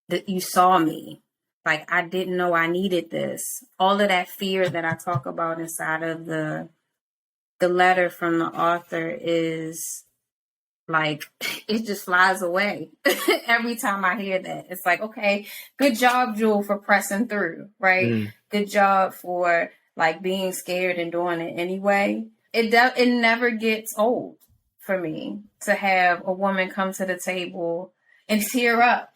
that you saw me. Like, I didn't know I needed this. All of that fear that I talk about inside of the letter from the author is like, it just flies away every time I hear that. It's like, okay, good job, Jewel, for pressing through, right? Good job for like being scared and doing it anyway. It never gets old for me to have a woman come to the table and tear up,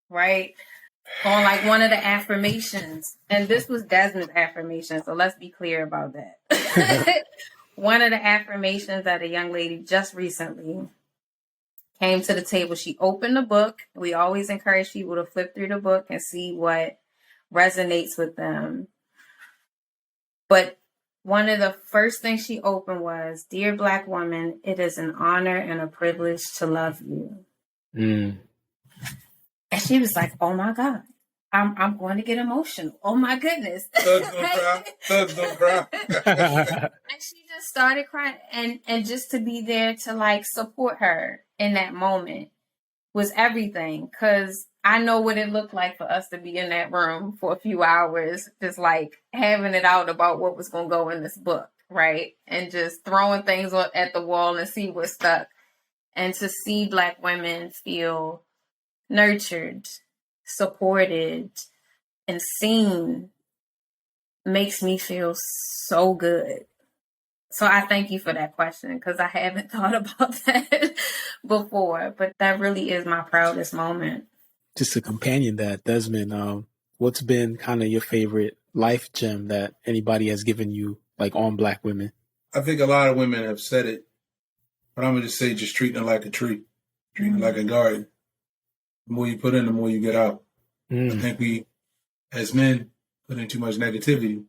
right? On like one of the affirmations. And this was Desmond's affirmation, so let's be clear about that. One of the affirmations that a young lady just recently came to the table. She opened the book. We always encourage people to flip through the book and see what resonates with them. But one of the first things she opened was, "Dear Black woman, it is an honor and a privilege to love you." And she was like, "Oh my God, I'm going to get emotional. Oh my goodness." Thugs don't cry. Thugs don't cry. And she just started crying. And just to be there to like support her in that moment was everything. Because I know what it looked like for us to be in that room for a few hours, just like having it out about what was going to go in this book, right? And just throwing things at the wall and see what stuck. And to see Black women feel nurtured, supported, and seen makes me feel so good. So I thank you for that question, because I haven't thought about that before, but that really is my proudest moment. Just to companion that, Desmond, what's been kind of your favorite life gem that anybody has given you, like on Black women? I think a lot of women have said it, but I'm going to just say, just treating it like a tree, treating it like a garden. The more you put in, the more you get out. I think we, as men, put in too much negativity.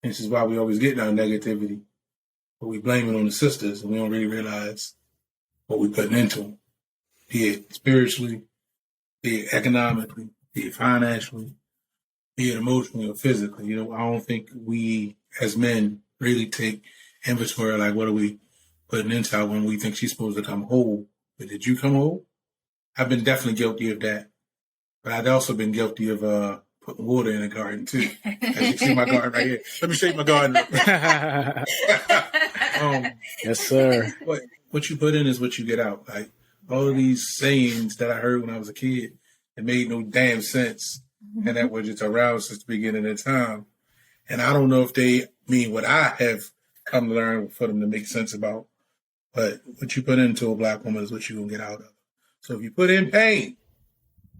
This is why we always get our negativity. But we blame it on the sisters, and we don't really realize what we're putting into them, be it spiritually, be it economically, be it financially, be it emotionally or physically. You know, I don't think we, as men, really take inventory, like, what are we putting into her when we think she's supposed to come whole? But did you come whole? I've been definitely guilty of that. But I've also been guilty of putting water in the garden, too. As you see my garden right here. Let me show you my garden. Yes, sir. What you put in is what you get out. Like, all of these sayings that I heard when I was a kid, it made no damn sense. And that were just around since the beginning of time. And I don't know if they mean what I have come to learn for them to make sense about. But what you put into a Black woman is what you're going to get out of. So if you put in pain,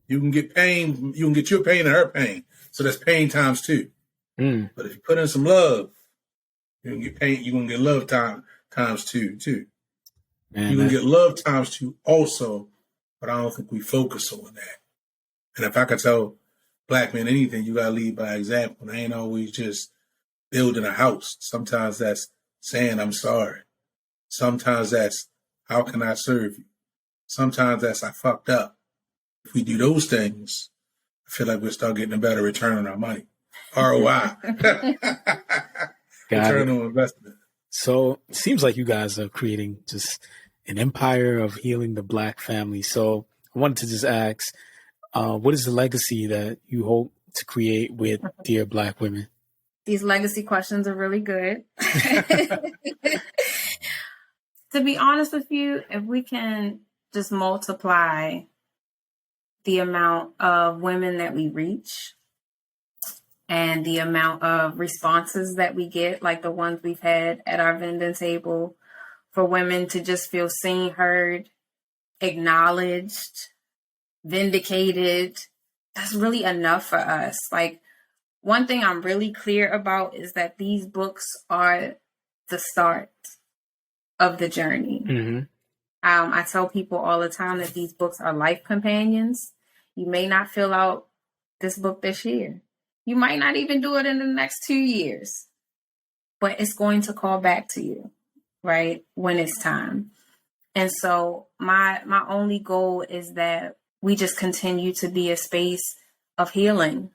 you can get pain. You can get your pain and her pain. So that's pain times 2. But if you put in some love, you can get pain. You're going to get love times 2 too. Man, you can get love times 2 also. But I don't think we focus on that. And if I could tell Black men anything, you got to lead by example. And I ain't always just building a house. Sometimes that's saying I'm sorry. Sometimes that's, how can I serve you? Sometimes that's, I fucked up. If we do those things, I feel like we'll start getting a better return on our money. ROI. Return on investment. So it seems like you guys are creating just an empire of healing the Black family. So I wanted to just ask, what is the legacy that you hope to create with Dear Black Women? These legacy questions are really good. To be honest with you, if we can just multiply the amount of women that we reach and the amount of responses that we get, like the ones we've had at our vending table, for women to just feel seen, heard, acknowledged, vindicated, that's really enough for us. Like, one thing I'm really clear about is that these books are the start of the journey. I tell people all the time that these books are life companions. You may not fill out this book this year. You might not even do it in the next 2 years, but it's going to call back to you, right, when it's time. And so my only goal is that we just continue to be a space of healing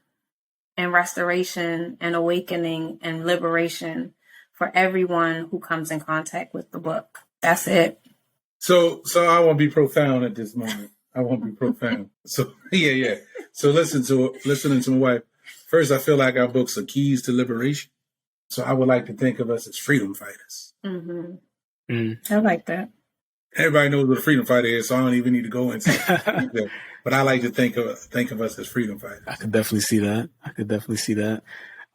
and restoration and awakening and liberation for everyone who comes in contact with the book. That's it. So I want to be profound at this moment. I won't be profound. So yeah. So listening to my wife. First, I feel like our books are keys to liberation. So I would like to think of us as freedom fighters. I like that. Everybody knows what a freedom fighter is, so I don't even need to go into it. But I like to think of us as freedom fighters. I could definitely see that.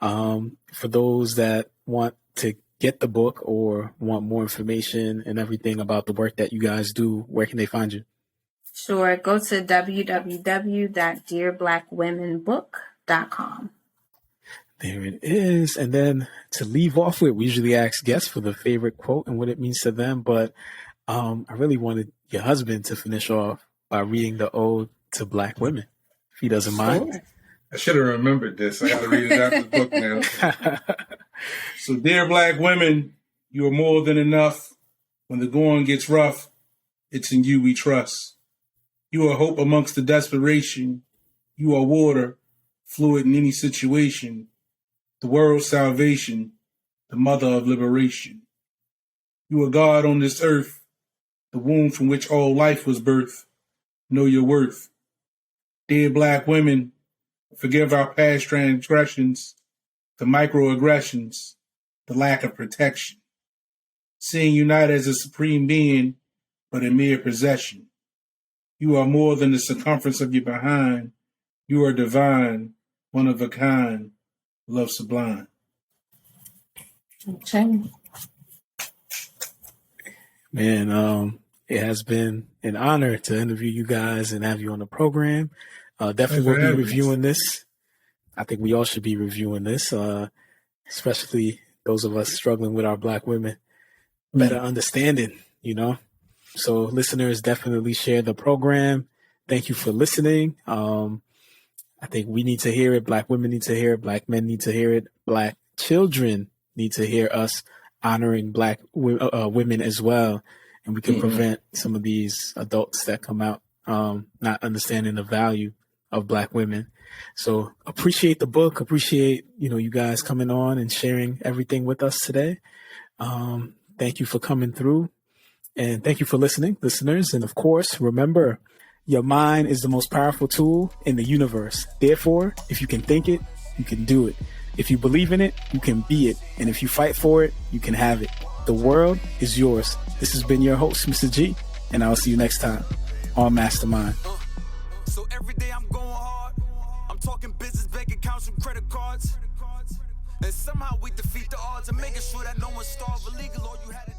For those that want to get the book or want more information and everything about the work that you guys do, where can they find you? Sure. Go to www.dearblackwomenbook.com. There it is. And then to leave off with, we usually ask guests for the favorite quote and what it means to them. But I really wanted your husband to finish off by reading the ode to Black women, if he doesn't mind. I should have remembered this. I got to read it after the book now. So, dear Black women, you are more than enough. When the going gets rough, it's in you we trust. You are hope amongst the desperation. You are water, fluid in any situation. The world's salvation, the mother of liberation. You are God on this earth, the womb from which all life was birthed. Know your worth. Dear Black women, forgive our past transgressions, the microaggressions, the lack of protection. Seeing you not as a supreme being, but a mere possession. You are more than the circumference of your behind. You are divine, one of a kind, love sublime. Okay. Man, it has been an honor to interview you guys and have you on the program. Definitely will be reviewing this. I think we all should be reviewing this, especially those of us struggling with our Black women. Better understanding, So listeners, definitely share the program. Thank you for listening. I think we need to hear it. Black women need to hear it. Black men need to hear it. Black children need to hear us honoring Black women as well. And we can prevent some of these adults that come out not understanding the value of Black women. So appreciate the book. Appreciate, you guys coming on and sharing everything with us today. Thank you for coming through. And thank you for listening, listeners. And of course, remember, your mind is the most powerful tool in the universe. Therefore, if you can think it, you can do it. If you believe in it, you can be it. And if you fight for it, you can have it. The world is yours. This has been your host, Mr. G, and I'll see you next time on Mastermind. So every day I'm going hard. I'm talking business, bank accounts, and credit cards. And somehow we defeat the odds and making sure that no one starves illegal or you had it.